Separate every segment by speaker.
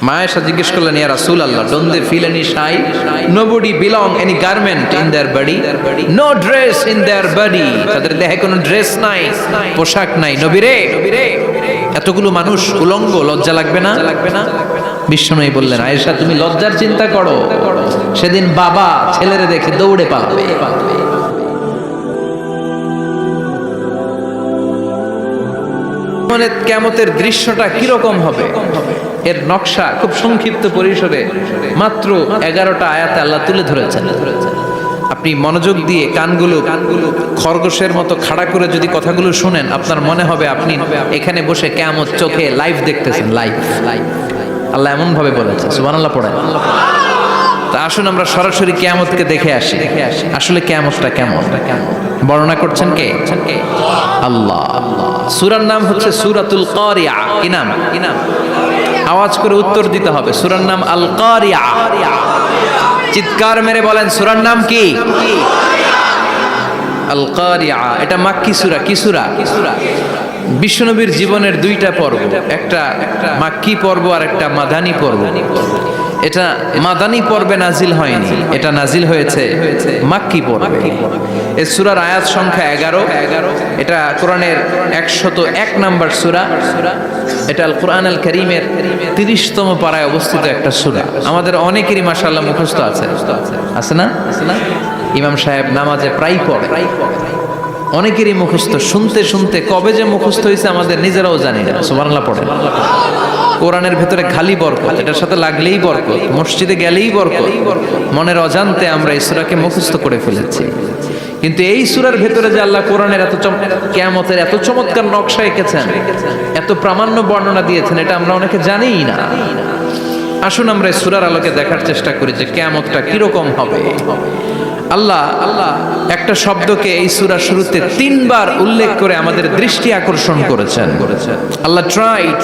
Speaker 1: মা আয়েশা জিজ্ঞেস করলেন, ইয়া রাসূলুল্লাহ, don't they feel any shy? Nobody belong any garment in their body, no dress in their body. তাদের দেহে কোনো ড্রেস নাই, পোশাক নাই। নবী রে, এতগুলো মানুষ উলঙ্গ, লজ্জা লাগবে না? বিশ্বনবী বললেন, আয়েশা তুমি লজ্জার চিন্তা করো, সেদিন বাবা ছেলেরে দেখে দৌড়ে পালাবে। মানে কিয়ামতের দৃশ্যটা কিরকম হবে, এর নকশা খুব সংক্ষিপ্ত পরিসরে মাত্র 11টা আয়াতে আল্লাহ তুলে ধরেছেন। আপনি মনোযোগ দিয়ে কানগুলো খরগোশের মতো খাড়া করে যদি কথাগুলো শুনেন, আপনার মনে হবে আপনি এখানে বসে কিয়ামত চোখে লাইভ দেখতেছেন। লাইভ আল্লাহ এমন ভাবে বলেছে, সুবহানাল্লাহ পড়েন। তা আসুন আমরা সরাসরি কিয়ামতকে দেখে আসি, আসলে কিয়ামতটা কেমন বর্ণনা করছেন কে? আল্লাহ। সূরার নাম হচ্ছে সূরাতুল কারিয়া। কি নাম? আওয়াজ করে উত্তর দিতে হবে। সূরার নাম আল কারিয়া। চিৎকার মেরে বলেন, সূরার নাম কি? আল কারিয়া। এটা মাক্কি সূরা। কি সূরা? বিশ্বনবীর জীবনের দুইটা পর্ব, একটা মাক্কি পর্ব আর একটা মাদানী পর্ব। এটা মাদানী পর্বে নাজিল হয়নি, এটা নাজিল হয়েছে মাক্কি পর্বে। এই সূরার আয়াত সংখ্যা 11। এটা কোরআনের 101 নম্বর সূরা। এটা আল কোরআন আল কারীমের 30তম পারায় অবস্থিত একটা সূরা। আমাদের অনেকেরই মাশাআল্লাহ মুখস্থ আছে, আছে না? ইমাম সাহেব নামাজে প্রায় পড়ে, অনেকেরই মুখস্থ। শুনতে শুনতে কবে যে মুখস্থ হয়েছে আমাদের নিজেরাও জানি না। সুবহানাল্লাহ পড়ে। কোরআনের ভেতরে খালি বরকত, এটার সাথে লাগলেই বরকত, মসজিদে গেলেই বরকত। মনের অজান্তে আমরা এই সূরাকে মুখস্থ করে ফেলেছি। কিন্তু এই সূরার ভেতরে যে আল্লাহ কোরআনের কিয়ামতের এত চমৎকার নকশা এঁকেছেন, এত প্রামাণ্য বর্ণনা দিয়েছেন, এটা আমরা অনেকে জানিই না। আসুন আমরা এই সূরার আলোকে দেখার চেষ্টা করি যে কিয়ামতটা কিরকম হবে। আল্লাহ একটা শব্দকে এই সূরার শুরুতে 3 বার উল্লেখ করে আমাদের দৃষ্টি আকর্ষণ করেছেন। আল্লাহ tried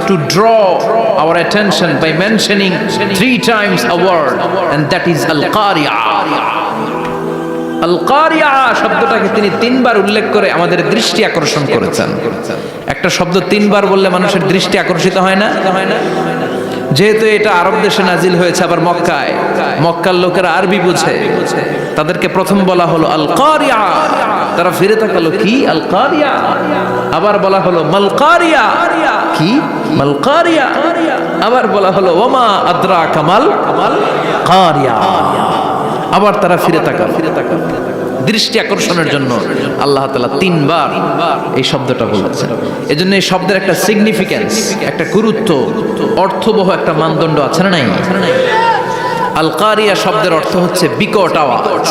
Speaker 1: to draw our attention by mentioning 3 times a word, and that is al-qari'ah. al-qari'ah শব্দটাকে তিনি 3 বার উল্লেখ করে আমাদের দৃষ্টি আকর্ষণ করেছেন। একটা শব্দ 3 বার বললে মানুষের দৃষ্টি আকর্ষিত হয় না? যেহেতু এটা আরব দেশে নাজিল হয়েছে, আবার মক্কায়, মক্কার লোকেরা আরবি বুঝে, তাদেরকে প্রথম বলা হলো আল কারিয়া। তারা ফিরে তাকালো, কি আল কারিয়া? আবার বলা হলো মাল কারিয়া। কি মাল কারিয়া? আবার বলা হলো ওমা আদরাকা মাল কারিয়া। আবার তারা ফিরে তাকালো। দৃষ্টি আকর্ষণের জন্য আল্লাহ তাআলা 3 বার এই শব্দটা বলেছেন। এজন্য এই শব্দের একটা সিগনিফিকেন্স, একটা গুরুত্ব, অর্থবহ একটা মানদণ্ড আছে না নাই? আল কারিয়া শব্দের অর্থ হচ্ছে বিকট আওয়াজ।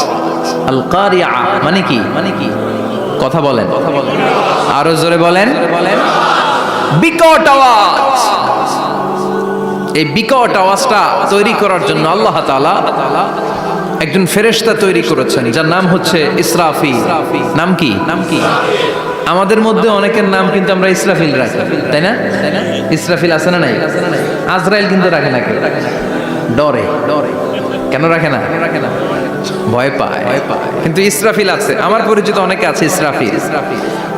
Speaker 1: আল কারিয়া মানে কি? কথা বলেন, আরো জোরে বলেন। বিকট আওয়াজ। এই বিকট আওয়াজটা তৈরি করার জন্য আল্লাহ তাআলা একজন ফেরেশতা তৈরি করেছেন, যার নাম হচ্ছে ইসরাফিল। নাম কি? আমাদের মধ্যে অনেকের নাম কিন্তু আমরা ইসরাফিল রাখি, তাই না? ইসরাফিল আছে না নাই? আজরাইল কিন্তু রাখে না, ডরে। কেন রাখে না? ভয় পায়। কিন্তু ইসরাফিল আছে, আমার পরিচিত অনেকে আছে ইসরাফিল।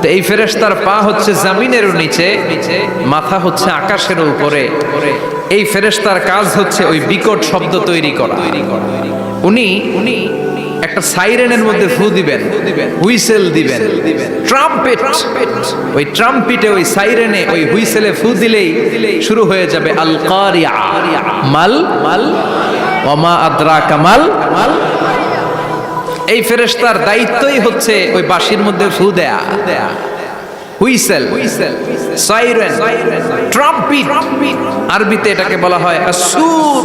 Speaker 1: তো এই ফেরেশতার পা হচ্ছে জমিনের নিচে, মাথা হচ্ছে আকাশের উপরে। এই ফেরেশতার কাজ হচ্ছে ওই বিকট শব্দ তৈরি করা। উনি একটা সাইরেনের মধ্যে ফু দিবেন, হুইসেল দিবেন, ট্রাম্পেট। ওই ট্রাম্পিটে, ওই সাইরেনে, ওই হুইসেলে ফু দিলেই শুরু হয়ে যাবে আল কারিয়া। মাল ওমা আদরাকা মাল। এই ফেরেশতার দায়িত্বই হচ্ছে ওই বাঁশির মধ্যে ফু দেয়া। Whistle, siren, trumpet. আরবিতে এটাকে বলা হয় আসুর।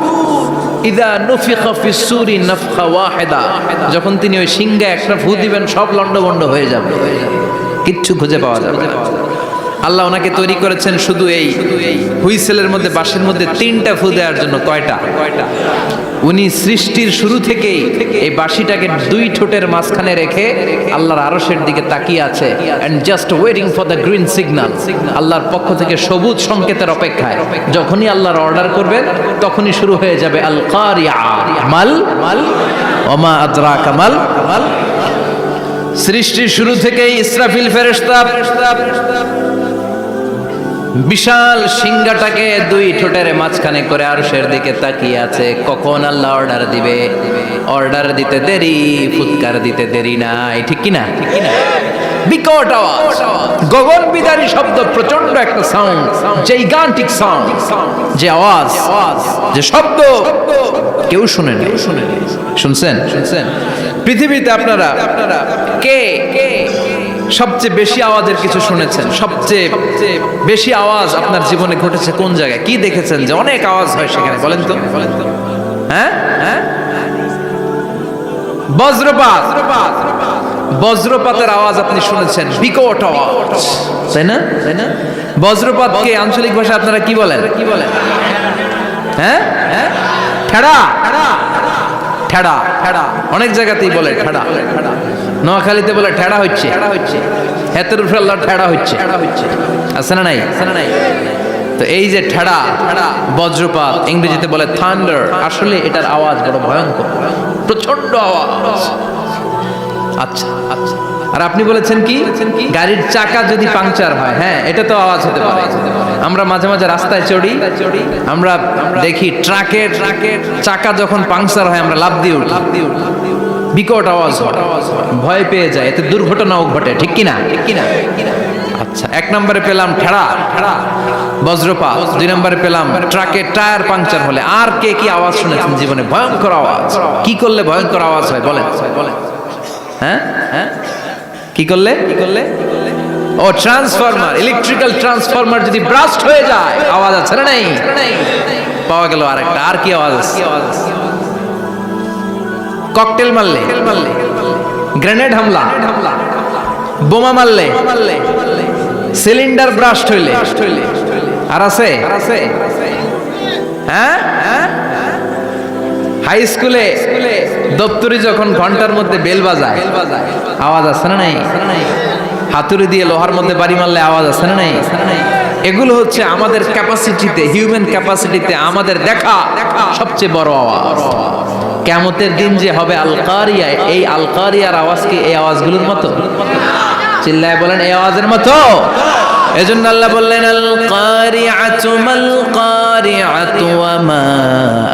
Speaker 1: ইদা নুফিখা ফিস সূরি নাফখা ওয়াহিদা। যখন তিনি ওই সিংহে একটা ফু দিবেন, সব লন্ডভন্ড হয়ে যাবে, কিচ্ছু খুঁজে পাওয়া যাবে না। আল্লাহ ওনাকে তৈরি করেছেন শুধু এই হুইসেলের মধ্যে, বাঁশির মধ্যে 3টা ফু দেওয়ার জন্য। কয়টা? উনি সৃষ্টির শুরু থেকেই এই বাঁশিটাকে 2 ঠোঁটের মাঝখানে রেখে আল্লাহর আরশের দিকে তাকিয়ে আছে, and just waiting for the green signal. আল্লাহর পক্ষ থেকে সবুজ সংকেতের অপেক্ষায়। যখনই আল্লাহর অর্ডার করবেন, তখনই শুরু হয়ে যাবে আল কারিয়া। মাল ওমা আদরাকা মাল। সৃষ্টির শুরু থেকেই ইসরাফিল ফেরেশতা বিশাল সিংহাটাকে দুই ঠোঁটের মাঝখানে করে আরশের দিকে তাকিয়ে আছে, কখন আল্লাহ অর্ডার দিবে। অর্ডার দিতে দেরি, ফুৎকার দিতে দেরি নাই, ঠিক কিনা? বিকট আওয়াজ, গগন বিদারী শব্দ, প্রচন্ড একটা সাউন্ড, জাইগান্টিক সাউন্ড, যে আওয়াজ, যে শব্দ কেউ শুনেনি। শুনছেন? পৃথিবীতে আপনারা কে সবচেয়ে বেশি আওয়াজের কিছু শুনেছেন? সবচেয়ে বেশি আওয়াজ আপনার জীবনে ঘটেছে কোন জায়গায়? কি দেখেছেন যে অনেক আওয়াজ হয় সেখানে? বলেন তো। হ্যাঁ, বজ্রপাত। বজ্রপাতের আওয়াজ আপনি শুনেছেন, বিকট আওয়াজ, তাই না? বজ্রপাতকে আঞ্চলিক ভাষা আপনারা কি বলেন? হ্যাঁ, ঠেড়া। ঠেড়া, অনেক জায়গাতেই বলে ঠেড়া। নোয়াখালীতে বলে ঠেড়া হচ্ছে, হাতের উপরে আল্লাহ ঠেড়া হচ্ছে, আছে না নাই? তো এই যে ঠেড়া, বজ্রপাত, ইংরেজিতে বলে থান্ডার, আসলে এটার আওয়াজ বড় ভয়ঙ্কর, প্রচন্ড আওয়াজ। আচ্ছা, আর আপনি বলেছেন কি গাড়ির চাকা যদি পাংচার হয়, হ্যাঁ এটা তো আওয়াজ হতে পারে। আমরা মাঝে মাঝে রাস্তায় চড়ি, আমরা দেখি ট্রাকের চাকা যখন পাংচার হয় আমরা লাফ দিয়ে উঠি, বিকট আওয়াজ হয়, ভয় পেয়ে যায়, এতে দুর্ঘটনাও ঘটে, ঠিক কিনা? আচ্ছা, এক নম্বরে পেলাম ঠেড়া, বজ্রপাত। দুই নম্বরে পেলাম ট্রাকের টায়ার পাংচার হলে। আর কে কি আওয়াজ শুনেছেন জীবনে? ভয়ঙ্কর আওয়াজ। কি করলে ভয়ঙ্কর আওয়াজ হয় বলেন? হ্যাঁ, কি করলে? ও ট্রান্সফরমার, ইলেকট্রিক্যাল ট্রান্সফরমার যদি ব্রাস্ট হয়ে যায় আওয়াজ আছে না নাই? পাওয়া গেল আরেকটা। আর কি আওয়াজ আছে? ককটেল মারলে, গ্রেনেড হামলা, বোমা মারলে, সিলিন্ডার ব্রাস্ট হইলে। আর আছে? হ্যাঁ, হাই স্কুলে দপ্তরি যখন ঘন্টার মধ্যে বেল বাজায় আওয়াজ আছে না নাই? হাতুড়ি দিয়ে লোহার মধ্যে বাড়ি মারলে আওয়াজ আছে না নাই? এগুলো হচ্ছে আমাদের ক্যাপাসিটিতে, হিউম্যান ক্যাপাসিটিতে আমাদের দেখা সবচেয়ে বড় আওয়াজ। কিয়ামতের দিন যে হবে আল কারিয়া, এই আল কারিয়ার আওয়াজ কি এই আওয়াজগুলোর মতো? চিল্লায় বলেন, এই আওয়াজের মতো। এজন্য আল্লাহ বললেন আল কারিআতু মাল কারিআতু ওয়া মা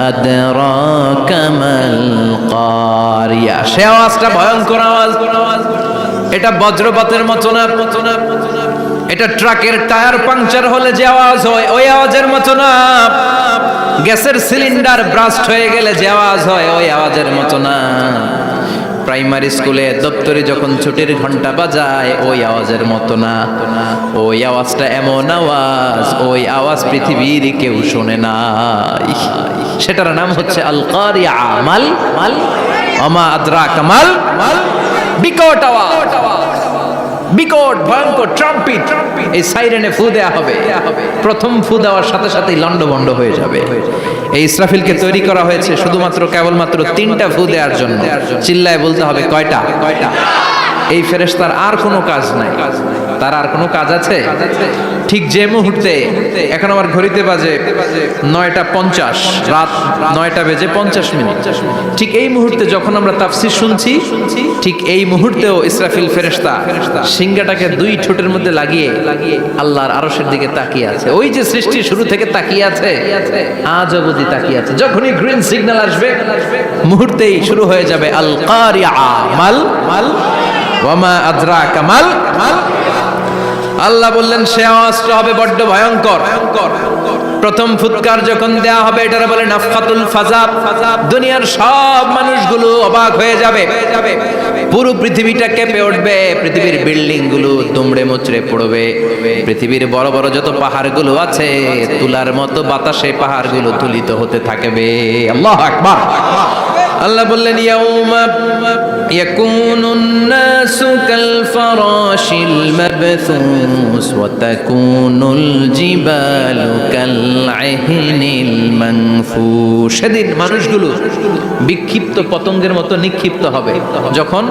Speaker 1: আদরাকা মাল কারিয়া। সে আওয়াজটা ভয়ঙ্কর আওয়াজ। এটা বজ্রপাতের মতো না, এটা ট্রাকের টায়ার পাংচার হলে যে আওয়াজ হয় ওই আওয়াজের মতো না, গ্যাসের সিলিন্ডার ব্রাস্ট হয়ে গেলে যে আওয়াজ হয় ওই আওয়াজের মতো না, প্রাইমারি স্কুলে দপ্তরে যখন ছুটির ঘন্টা বাজায় ওই আওয়াজের মতো না। ওই আওয়াজটা এমন আওয়াজ, ওই আওয়াজ পৃথিবীর কেউ শোনে নাই। সেটার নাম হচ্ছে আল কারিয়া, মাল ওমা আদরাকা মাল, বিকট আওয়াজ, বিকট ভয়ঙ্কর ট্রাম্পিট। এই সাইরেনে ফু দেয়া হবে, প্রথম ফু দেওয়ার সাথে সাথেই লন্ডভন্ড হয়ে যাবে। এই ইসরাফিলকে তৈরি করা হয়েছে শুধুমাত্র কেবলমাত্র 3টা ফু দেওয়ার জন্য। চিল্লায় বলতে হবে কয়টা? এই ফেরেশতার আর কোনো কাজ নাই। তার আর কোনো কাজ আছে? ঠিক যে মুহূর্তে, এখন আমার ঘড়িতে বাজে 9:50, রাত 9:50, ঠিক এই মুহূর্তে যখন আমরা তাফসীর শুনছি, ঠিক এই মুহূর্তেও ইসরাফিল ফেরেশতা সিংহাটাকে 2 ঠোঁটের মধ্যে লাগিয়ে আল্লাহর আরশের দিকে তাকিয়ে আছে। ওই যে সৃষ্টি শুরু থেকে তাকিয়ে আছে, আজ অবধি তাকিয়ে আছে। যখনই গ্রিন সিগন্যাল আসবে মুহূর্তেই শুরু হয়ে যাবে আল কারিয়া, মাল ওয়া মা আদরাকা মাল। আল্লাহ বললেন সে আওয়াজটা হবে বড্ড ভয়ঙ্কর। প্রথম ফুৎকার যখন দেয়া হবে এটারে বলে নাফখাতুল ফাজা। দুনিয়ার সব মানুষগুলো অবাক হয়ে যাবে, পুরো পৃথিবীটা কেঁপে উঠবে, পৃথিবীর বিল্ডিং গুলো দুমড়ে মুচড়ে পড়বে, পৃথিবীর বড় বড় যত পাহাড়গুলো আছে তুলার মতো বাতাসে পাহাড়গুলো তুলিত হতে থাকবে। আল্লাহু আকবার। আল্লাহ বললেন ইয়াউমা ইয়াকুনুন নাসু কাল ফারাশিল মাবথুস ওয়া তাকুনুল জিবালু কাল আহিনিল মানফুশ। সেদিন মানুষগুলো বিক্ষিপ্ত পতঙ্গের মতো নিক্ষিপ্ত হবে যখন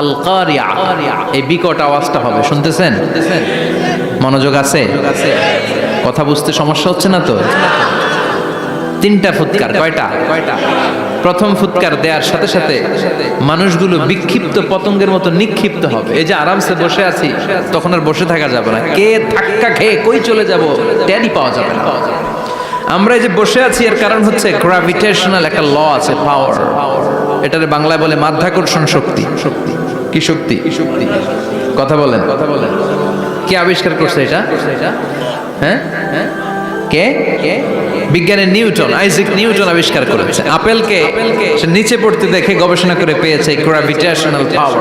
Speaker 1: আল কারিয়া, এই বিকট আওয়াজটা হবে। শুনতেছেন? মনোযোগ আছে? কথা বুঝতে সমস্যা হচ্ছে না তো? 3টা ফুৎকার। কয়টা? প্রথম ফুৎকার দেওয়ার সাথে সাথে মানুষগুলো বিক্ষিপ্ত পতঙ্গের মতো নিক্ষিপ্ত হবে। এই যে আরামসে বসে আছি, তখন আর বসে থাকা যাবে না, কে ধাক্কা খেয়ে কই চলে যাব টেরই পাওয়া যাবে না। আমরা এই যে বসে আছি এর কারণ হচ্ছে গ্র্যাভিটেশনাল একটা ল আছে, পাওয়ার। এটারে বাংলায় বলে মাধ্যাকর্ষণ শক্তি। কি শক্তি? কথা বলেন। কে আবিষ্কার করছে এটা? হ্যাঁ, কে? বিজ্ঞানী নিউটন, আইজাক নিউটন আবিষ্কার করেছে। আপেলকে সে নিচে পড়তে দেখে গবেষণা করে পেয়েছে গ্র্যাভিটেশনাল পাওয়ার।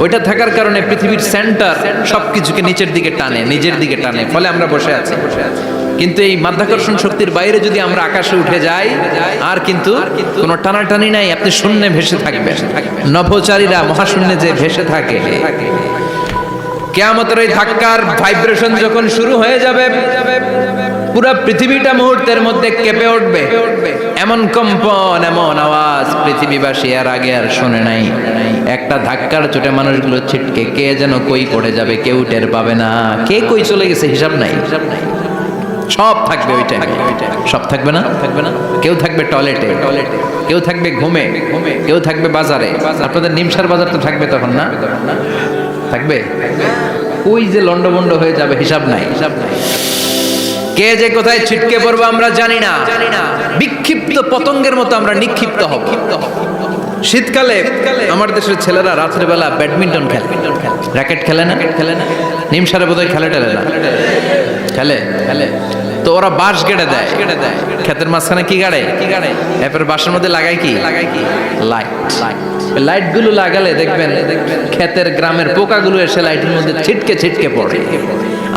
Speaker 1: ওইটা থাকার কারণে পৃথিবীর সেন্টার সবকিছুকে নিচের দিকে টানে, নিজের দিকে টানে, ফলে আমরা বসে আছি। কিন্তু এই মাধ্যাকর্ষণ শক্তির বাইরে যদি আমরা আকাশে উঠে যাই, আর কিন্তু কোনো টানাটানি নাই, আপনি শূন্যে ভেসে থাকবেন। নভোচারীরা মহাশূন্যে যে ভেসে থাকে, কিয়ামতের এই ধাক্কার ভাইব্রেশন যখন শুরু হয়ে যাবে, পুরো পৃথিবীটা মুহূর্তের মধ্যে কেঁপে উঠবে। এমন কম্পন, এমন আওয়াজ পৃথিবীবাসী এর আগে আর শোনে নাই। একটা ধাক্কার চোটে মানুষগুলো ছিটকে কে যেন কই পড়ে যাবে, কেউ টের পাবে না। কে কই চলে গেছে হিসাব নাই। সব থাকবে ওই টাইমে, সব থাকবে না, কেউ থাকবে টয়লেটে, কেউ থাকবে ঘুমে, কেউ থাকবে বাজারে। আপনাদের নিমসার বাজার তো থাকবে তখন, না থাকবে? ওই যে লন্ডভন্ড হয়ে যাবে, হিসাব নাই। কে যে কোথায় ছিটকে পড়বো আমরা জানি না। বিক্ষিপ্ত পতঙ্গের মতো আমরা নিক্ষিপ্ত হব। শীতকালে আমার দেশের ছেলেরা রাতের বেলা ব্যাডমিন্টন খেলে, র্যাকেট খেলে না? নিমসারে বোধহয় খেলে টেলে না, খেলে। তো ওরা বাঁশ গেড়ে দেয়, ক্ষেতের মাঝখানে কি গাড়ে, এরপর বাঁশের মধ্যে লাগায় কি, লাইট গুলো লাগালে দেখবেন ক্ষেতের গ্রামের পোকাগুলো এসে লাইটের মধ্যে ছিটকে পড়ে।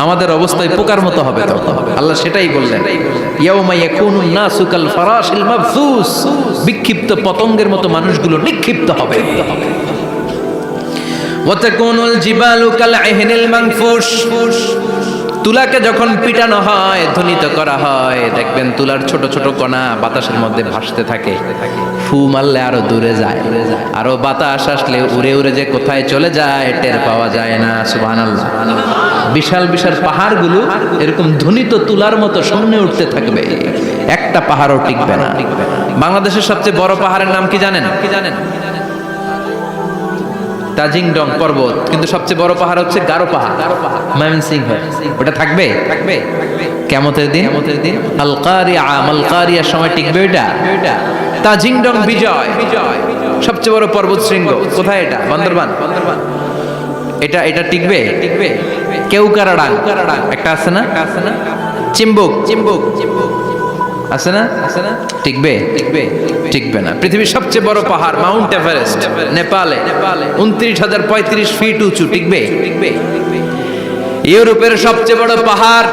Speaker 1: আমাদের অবস্থায় পোকার মতো হবে তখন। আল্লাহ সেটাই বললেন, ইয়াউমা ইয়াকুনুন নাসু কাল ফারাশিল মাবসুস, বিক্ষিপ্ত পতঙ্গের মতো মানুষগুলো নিক্ষিপ্ত হবে। ওয়া তাকুনুল জিবালু কাল আহিনিল মানফুশ, তুলাকে যখন পিটানো হয়, ধ্বনিত করা হয়, দেখবেন তুলার ছোট ছোট কণা বাতাসের মধ্যে ভাসতে থাকে। ফু মারলে আরো দূরে যায়, আরো বাতাস আসলে উড়ে উড়ে যে কোথায় চলে যায় টের পাওয়া যায় না। সুবহানাল্লাহ। বিশাল বিশাল পাহাড়গুলো এরকম ধ্বনিত তুলার মতো সামনে উঠতে থাকবে, একটা পাহাড়ও টিকবে না। বাংলাদেশের সবচেয়ে বড় পাহাড়ের নাম কি জানেন? তাজিংডং পর্বত, কিন্তু সবচেয়ে বড় পাহাড় হচ্ছে গারো পাহাড়, ময়মনসিংহ। ওটা থাকবে কিয়ামতের দিন। আল কারিয়া, মাল কারিয়ার সময় টিকবে ওইটা। তাজিংডং বিজয়, সবচেয়ে বড় পর্বত শৃঙ্গ। কোথায় এটা? বান্দরবান। এটা টিকবে? কেউকারাডাং একটা আছে না? চিম্বুক আছে না? টিকবে না। পৃথিবীর সবচেয়ে বড় পাহাড় মাউন্ট এভারেস্ট, নেপালে 29,035 ফিট উঁচু, টিকবে? ইউরোপের সবচেয়ে বড় পাহাড়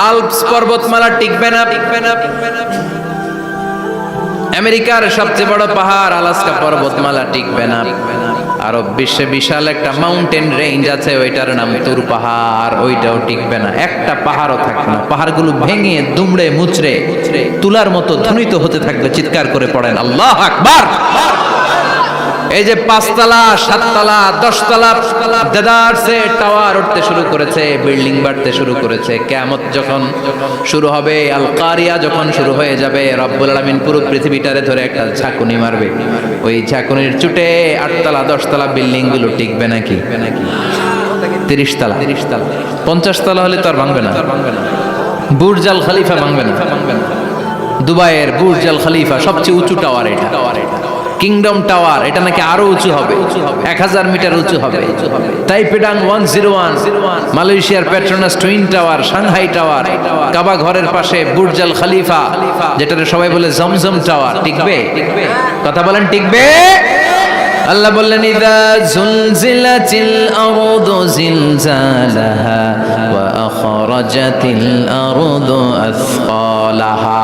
Speaker 1: আল্পস পর্বতমালা, টিকবে না। আমেরিকার সবচেয়ে বড় পাহাড় আলাস্কা পর্বতমালা, টিকবে না। আরব বিশ্বে বিশাল একটা মাউন্টেন রেঞ্জ আছে, ওইটার নাম তুর পাহাড়, ওইটাও টিকবে না। একটা পাহাড়ও থাকবে না। পাহাড়গুলো ভেঙে দুমড়ে মুচড়ে তুলার মতো ধ্বনিত হতে থাকবে। চিৎকার করে পড়েন আল্লাহু আকবার। এই যে 5 তলা, 7 তলা, 10 তলা দেদারসে টাওয়ার উঠতে শুরু করেছে, বিল্ডিং বাড়তে শুরু করেছে। কিয়ামত যখন শুরু হবে, আল কারিয়া যখন শুরু হয়ে যাবে, রব্বুল আলামিন পুরো পৃথিবীটারে ধরে একটা ঝাঁকুনি মারবে। ওই ঝাঁকুনির চুটে 8 তলা 10 তলা বিল্ডিং গুলো টিকবে নাকি? 30 তলা 50 তলা হলে তো আর ভাঙবে না। বুর্জ আল খলিফা ভাঙবে না। দুবাইয়ের বুর্জ আল খলিফা সবচেয়ে উঁচু টাওয়ার এটা। কিংডম টাওয়ার, এটা নাকি আরো উঁচু হবে, 1000 মিটার উঁচু হবে। তাইপেডাং 101, মালয়েশিয়ার Petronas twin tower, Shanghai tower, কাবা ঘরের পাশে বুর্জ আল খলিফা, যেটাকে সবাই বলে জমজম টাওয়ার, টিকবে? কথা বলেন, টিকবে? আল্লাহ বললেন, ইযা জুলজিলাতিল আরদু জিলজালাহা ওয়া আখরাজাতিল আরদু আসফালাহা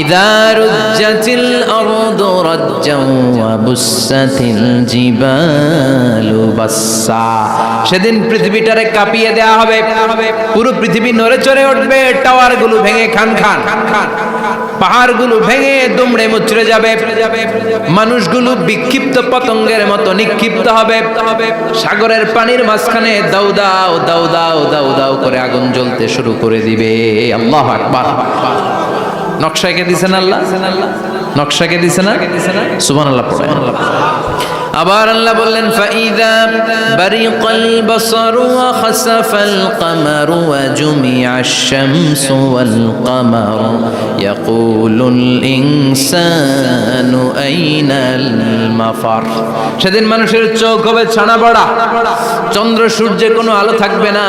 Speaker 1: ইযা রুজ্জাতিল আরদু রাজ্জান ওয়া বুসাতিল জিবালু বাসসা। সেদিন পৃথিবীটারে কাঁপিয়ে দেয়া হবে, পুরো পৃথিবী নড়ে চড়ে উঠবে, টাওয়ারগুলো ভেঙে খান, পাহাড়গুলো ভেঙে দুমড়ে মুচড়ে যাবে, মানুষগুলো বিক্ষিপ্ত পতঙ্গের মতো নিক্ষিপ্ত হবে। সাগরের পানির মাঝখানে দাউ দাউ দাউ দাউ দাউ দাউ করে আগুন জ্বলতে শুরু করে দিবে। আল্লাহু আকবার। নকশাকে দিছেন আল্লাহ, নকশাকে দিছে না? সুবহানাল্লাহ পড়েন। আবার আল্লাহ বললেন ফাইদা বারিকাল বাসারু ওয়া খাসাফাল কামারু ওয়া জুমিআশ শামসু ওয়াল কামারু ইয়াকুলুল ইনসানু আইনাল মাফার। সেদিন মানুষের চোখ হবে ছানা বড়া, চন্দ্র সূর্যে কোনো আলো থাকবে না,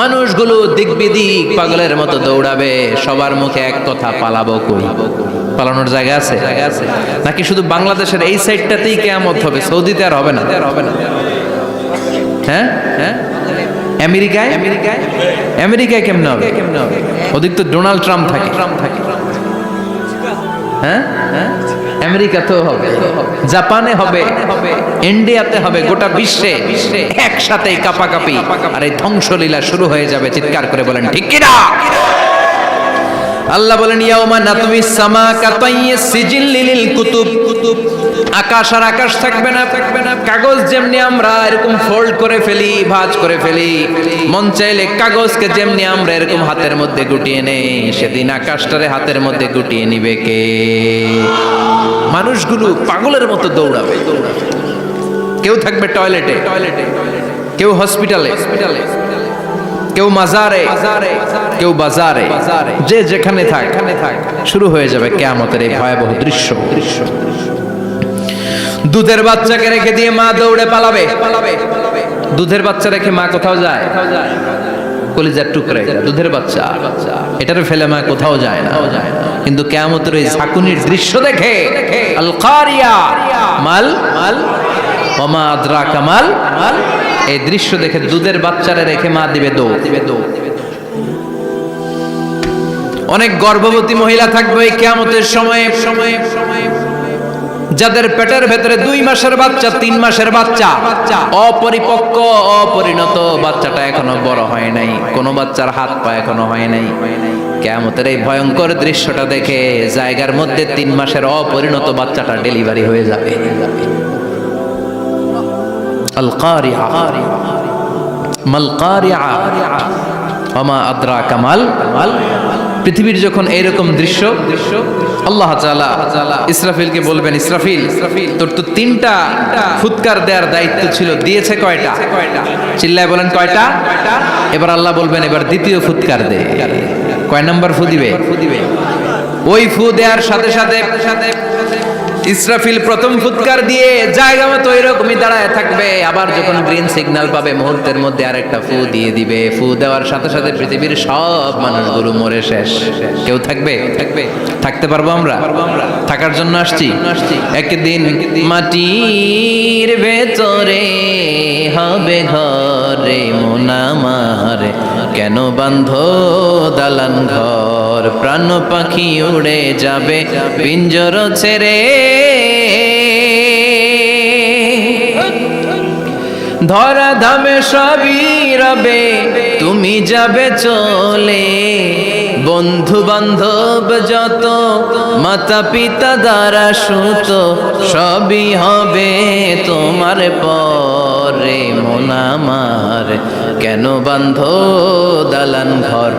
Speaker 1: মানুষগুলো দিক বিদিক পাগলের মতো দৌড়াবে, সবার মুখে এক কথা, পালাবো কই? পালানোর জায়গা আছে নাকি শুধু বাংলাদেশের এই সাইডটাতেই কিয়ামত হবে? সৌদিতে আর হবে না? হ্যাঁ হ্যাঁ, আমেরিকায় আমেরিকায় কেমনে হবে? ওদিক তো ডোনাল্ড ট্রাম্প থাকে। হ্যাঁ হ্যাঁ, আমেরিকাতেও হবে, জাপানে হবে, ইন্ডিয়াতে হবে, গোটা বিশ্বে একসাথে কাপাকাপি আর এই ধ্বংসলীলা শুরু হয়ে যাবে। চিৎকার করে বলেন ঠিক কিনা? আল্লাহ বলেন ইয়াউমা নাতমিস সামা কাতাইয়িস সিজিল লিল কুতুব। আকাশ আর আকাশ থাকবে না, কাগজ যেমনি আমরা এরকম ফোল্ড করে ফেলি, ভাঁজ করে ফেলি, মন চাইলে কাগজকে যেমনি আমরা এরকম হাতের মধ্যে গুটিয়ে নেই, সেদিন আকাশটারে হাতের মধ্যে গুটিয়ে নিবে কে? মানুষগুলো পাগলের মতো দৌড়াবে। কেউ থাকবে টয়লেটে, কেউ হসপিটালে, কেউ মাজারে, কেউ বাজারে, যে যেখানে থাক, শুরু হয়ে যাবে কিয়ামতের এই ভয়াবহ দৃশ্য। দুধের বাচ্চাকে রেখে দিয়ে মা দৌড়ে পালাবে। দুধের বাচ্চা রেখে মা কোথাও যায়? কলিজার টুকরা, দুধের বাচ্চা, এটারে ফেলে মা কোথাও যায় না। কিন্তু কিয়ামতের এই ঝাঁকুনির দৃশ্য দেখে আল কারিয়া মাল ওয়া মা আদরাকা মাল, এই দৃশ্য দেখে দুধের বাচ্চারে রেখে মা দিবে দৌড়। অনেক গর্ভবতী মহিলা থাকবে এই কিয়ামতের সময়ে, যাদের পেটের ভেতরে 2 মাসের বাচ্চা, 3 মাসের বাচ্চা, অপরিপক্ক অপরিণত, বাচ্চাটা এখনো বড় হয় নাই, কোনো বাচ্চার হাত পা এখনো হয় নাই। কিয়ামতের এই ভয়ঙ্কর দৃশ্যটা দেখে জায়গার মধ্যে 3 মাসের অপরিণত বাচ্চাটা ডেলিভারি হয়ে যাবে। আল কারিআ মাল কারিআ ওয়া মা আদরাকা মাল। পৃথিবীর যখন এইরকম দৃশ্য, আল্লাহ তাআলা ইসরাফিলকে বলবেন, ইসরাফিল তোর তো 3টা ফুৎকার দেওয়ার দায়িত্ব ছিল, দিয়েছে কয়টা? চিল্লায় বলেন কয়টা? এবার আল্লাহ বলবেন এবার দ্বিতীয় ফুৎকার দে। কয় নাম্বার ফু দিবে? ওই ফু দেওয়ার সাথে সাথে ইসরাফিল প্রথম ফুৎকার দিয়ে জায়গা মতো এরকমই দাঁড়ায় থাকবে। আবার যখন গ্রিন সিগন্যাল পাবে মুহূর্তের মধ্যে আরেকটা ফু দিয়ে দিবে। ফু দেওয়ার সাথে সাথে পৃথিবীর সব মানুষগুলো মরে শেষ। কেউ থাকবে? থাকতে পারবো আমরা? থাকার জন্য আসছি। একদিন মাটির ভেতরে হবে ঘরে মন আমার, কেন বান্ধ দালান ঘর, প্রাণ পাখি উড়ে যাবে পিঞ্জর ছেড়ে, ধরা ধামে সবই রবে তুমি যাবে চলে, বন্ধু বান্ধব যত মাতা পিতা দ্বারা সুত সবই হবে তোমার পরে মন আমার, কেন বান্ধ দালান ঘর,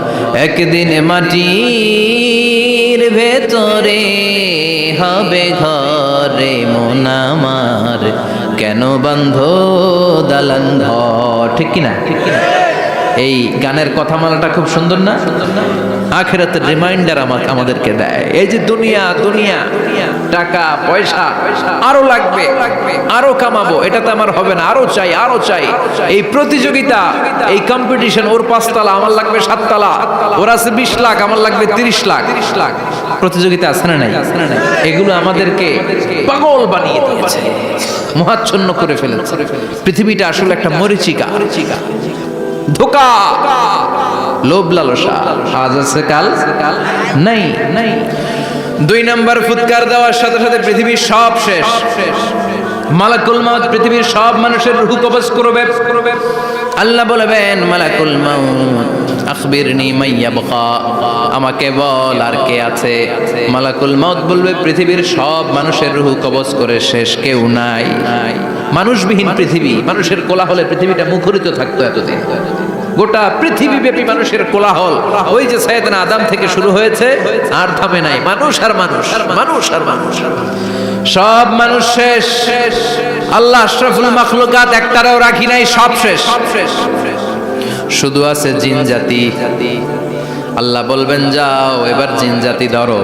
Speaker 1: একদিন মাটির ভেতরে হবে ঘরে মন আমার, কেন বান্ধ দালান ঘর। ঠিক কিনা? এই গানের কথামালাটা খুব সুন্দর না? আখিরাতের রিমাইন্ডার আমাদেরকে দেয়। এই যে দুনিয়া দুনিয়া, টাকা পয়সা আরো লাগবে, আরো কামাবো, এটাতে আমার হবে না, আরো চাই আরো চাই। এই প্রতিযোগিতা, এই কম্পিটিশন, ওর 5 তলা আমার লাগবে 7 তলা, ওর আছে 20 লাখ আমার লাগবে 30 লাখ। প্রতিযোগিতা আছে না নাই? এগুলো আমাদেরকে পাগল বানিয়ে দিয়েছে, মোহাচ্ছন্ন করে ফেলেছে। পৃথিবীটা আসলে একটা মরিচিকা, ধোঁকা, লোভ লালসা, আজ আছে কাল নাই। 2 নাম্বার ফুৎকার দেওয়ার সাথে সাথে পৃথিবীর সব শেষ। মালাকুল মাউত পৃথিবীর সব মানুষের রূহ কবজ করবে। আল্লাহ বলবেন মালাকুল মাউত আখবিরনি মাইয়াবকা, আমাকে বল আর কে আছে। মালাকুল মাউত বলবে পৃথিবীর সব মানুষের রূহ কবজ করে শেষ, কেউ নাই। মানুষবিহীন পৃথিবী, মানুষের কোলাহলে পৃথিবীটা মুখরিত থাকতো এতদিন। গোটা পৃথিবীব্যাপী মানুষের কোলাহল, ওই যে সাইয়েদনা আদম থেকে শুরু হয়েছে, আর থামে নাই। মানুষ আর মানুষ, মানুষ আর মানুষ, সব মানুষ শেষ। আল্লাহ আশরাফুল মাখলুকাত একটারও রাখি নাই, সব শেষ। শুধু আছে জিন জাতি। আল্লাহ বলবেন যাও এবার জিন জাতি ধরো,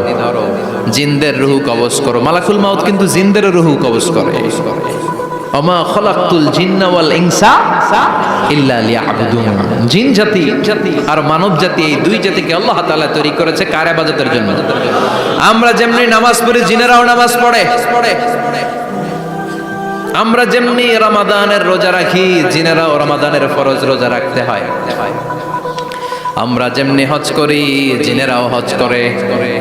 Speaker 1: জিনদের রূহ কবজ করো। মালাকুল মাউত কিন্তু জিনদের রূহ কবজ করে। ওমা খলাকতুল জিন্না ওয়াল ইনসা ইল্লা লিয়াবুদুন। জিন জাতি আর মানব জাতি, এই দুই জাতিকে আল্লাহ তাআলা তৈরি করেছে কার ইবাদতের জন্য। আমরা যেমনি নামাজ পড়ি, জিনেরাও নামাজ পড়ে। আমরা যেমনি রমাদানের রোজা রাখি, জিনেরাও রমাদানের ফরজ রোজা রাখতে হয়। আমরা যেমনি হজ করি, জিনেরাও হজ করে।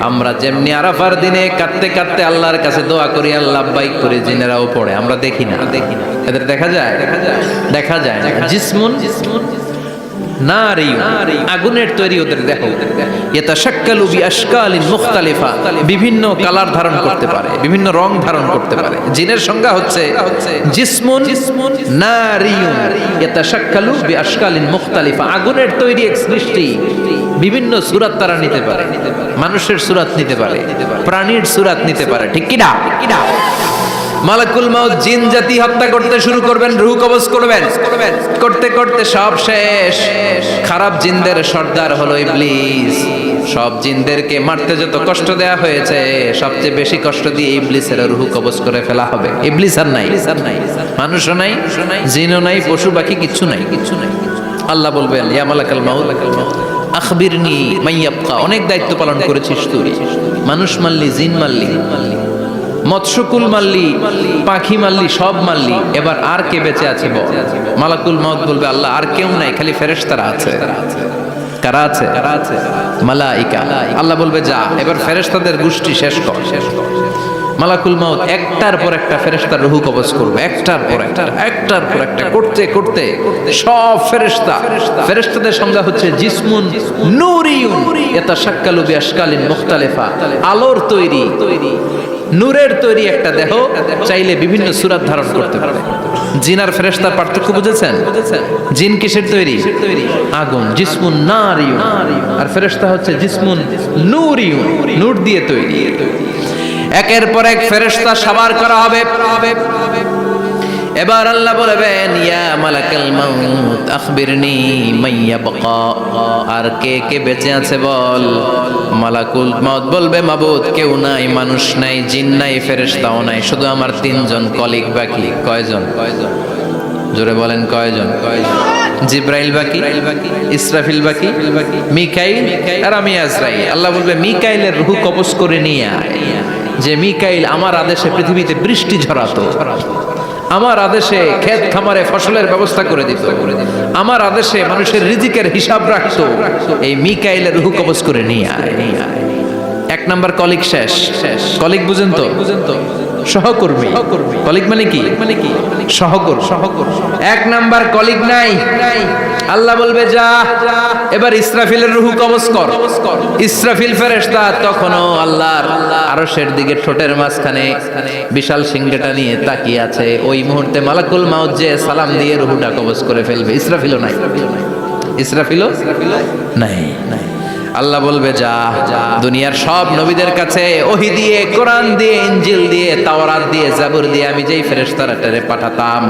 Speaker 1: আমরা যেমনি আরাফার দিনে কাঁদতে কাঁদতে আল্লাহর কাছে দোয়া করি, আল্লাহ লাব্বাইক করি, জিনেরাও পড়ে। আমরা দেখি না, এদের দেখা যায়? দেখা যায় না। জিসমুন নারী, আগুনের তৈরি ওদের দেহ। ইয়াতাশাক্কালু বিআশকালিন মুখতালিফা, বিভিন্ন কালার ধারণ করতে পারে, বিভিন্ন রং ধারণ করতে পারে। জিনের সংজ্ঞা হচ্ছে জিসমুন নারিয়ুন ইয়াতাশাক্কালু বিআশকালিন মুখতালিফা, আগুনের তৈরি এক সৃষ্টি। বিভিন্ন সূরত তারা নিতে পারে, মানুষের সূরত নিতে পারে, প্রাণীর সূরত নিতে পারে, ঠিক কি না? মালাকুল মাউত জিন জাতি হত্যা করতে শুরু করবেন, রূহ কবজ করবেন। করতে করতে সব শেষ। খারাপ জিনদের সর্দার হলো ইবলিস। সব জিনদেরকে মারতে যত কষ্ট দেয়া হয়েছে, সবচেয়ে বেশি কষ্ট দিয়ে ইবলিসের রূহ কবজ করে ফেলা হবে। ইবলিস আর নাই, মানুষও নাই, জিনও নাই, পশু পাখি কিচ্ছু নাই। আল্লাহ বলবেন ইয়া মালাকাল মাউত আখবিরনি মাইয়াবকা, অনেক দায়িত্ব পালন করেছিস তুই। মানুষ মারলি, জিন মারলি, মৎস্যকুল মারলি, পাখি মারলি, সব মারলি, এবার আর কে বেঁচে আছে বল? মালাকুল মাউত বলবে আল্লাহ আর কেউ নাই, খালি ফেরেশতারা আছে। কারা আছে? মালাইকা। আল্লাহ বলবে যা এবার ফেরেশতাদের গোষ্ঠী শেষ কর। মালাকুল মাউত একটার পর একটা ফেরেশতার রূহ কবজ করবে, একটার পর একটা, একটার পর একটা করতে করতে সব ফেরেশতা। ফেরেশতাদের সংজ্ঞা হচ্ছে জিসমুন নূরিয়ুন ইয়াতাশাক্কালু বিআশকালিন মুখতালিফা, আলোর তৈরি, নূরের তৈরি একটা দেহ, চাইলে বিভিন্ন সূরত ধারণ করতে পারে। জিন আর ফেরেশতার পার্থক্য বুঝেছেন? জিন কিসের তৈরি? আগুন, জিসমুন নারিয়ুন, আর ফেরেশতা হচ্ছে জিসমুন নূরিয়ুন, নূর দিয়ে তৈরি। একের পর এক ফেরেশতা সাবার করা হবে। এবার আল্লাহ বলবেন ইয়া মালাকাল মাউত আখবিরনি মাইয়াবকা, আর কে কে বেঁচে আছে বল। মালাকুল মাউত বলবে মাবুদ কেউ নাই, মানুষ নাই, জিন নাই, ফেরেশতাও নাই, শুধু আমার তিনজন কলিগ বাকি। কয়জন? জোরে বলেন কয়জন? জিব্রাইল বাকি, ইসরাফিল বাকি, মিকাইল আর আমি আজরাইল। আল্লাহ বলবে মিকাইলের রূহ কবজ করে নিয়ে আয়। যে মিকাইল আমার আদেশে পৃথিবীতে বৃষ্টি ঝরাতো, আমার আদেশে ক্ষেত খামারে ফসলের ব্যবস্থা করে দিত, আমার আদেশে মানুষের রিজিকের হিসাব রাখতো, এই মিকাইলের রূহ কবজ করে নিয়ে আয়। এক নাম্বার কলিগ শেষ। কলিগ বুঝেন তো? সহকর্মী। কলিগ মানে কি? সহকর্মী। এক নাম্বার কলিগ নাই। আল্লাহ বলবে যা এবার ইসরাফিলের রূহ কবজ কর। ইসরাফিল ফেরেশতা তখনও আল্লাহর আরশের দিকে ঠোঁটের মাঝখানে বিশাল সিংহটা নিয়ে তাকিয়ে আছে। ওই মুহূর্তে মালাকুল মাউত যে সালাম দিয়ে রূহটা কবজ করে ফেলবে। ইসরাফিলও নাই, ইসরাফিলও নাই। আল্লাহ বলবে যা দুনিয়ার সব নবীদের কাছে ওহী দিয়ে, কোরআন দিয়ে, ইনজিল দিয়ে, তাওরাত দিয়ে, জাবুর দিয়ে আমি যেই ফেরেশতারে পাঠাতাম,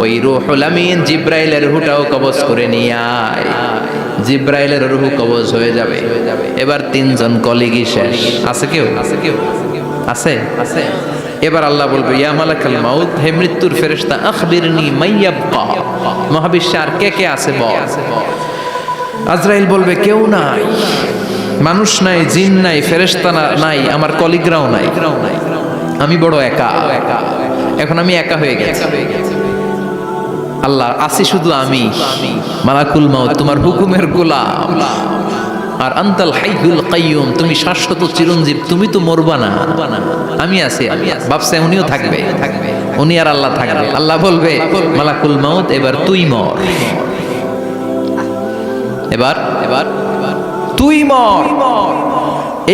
Speaker 1: ওই রূহুল আমিন জিব্রাইলের রূহটাও কবজ করে নিয়ে আয়। জিব্রাইলের রূহ কবজ হয়ে যাবে। এবার তিনজন কলিগই শেষ। আছে কেউ? আছে? এবার আল্লাহ বলবে ইয়া মালাকাল মাউত, হে মৃত্যুর ফেরেশতা আখবিরনি মাইয়াবকা, মহাবিশ্বে আর কে কে আছে বল। আজরাইল বলবে কেউ নাই, মানুষ নাই, জিন নাই, ফেরেশতা নাই, আমার কলিগরাও নাই, আমি বড় একা। এখন আমি একা হয়ে গেছি। আল্লাহ আসি শুধু আমি। মালাকুল মাউত তোমার হুকুমের গোলাম, আর আনতাল হাইয়ুল কাইয়ুম, তুমি শাশ্বত চিরঞ্জীব, তুমি তো মরবা না, আমি আছি। ভাবছে উনিও থাকবে, উনি আর আল্লাহ থাকবে। আল্লাহ বলবে মালাকুল মাউত এবার তুই মর, এবার তুই মর।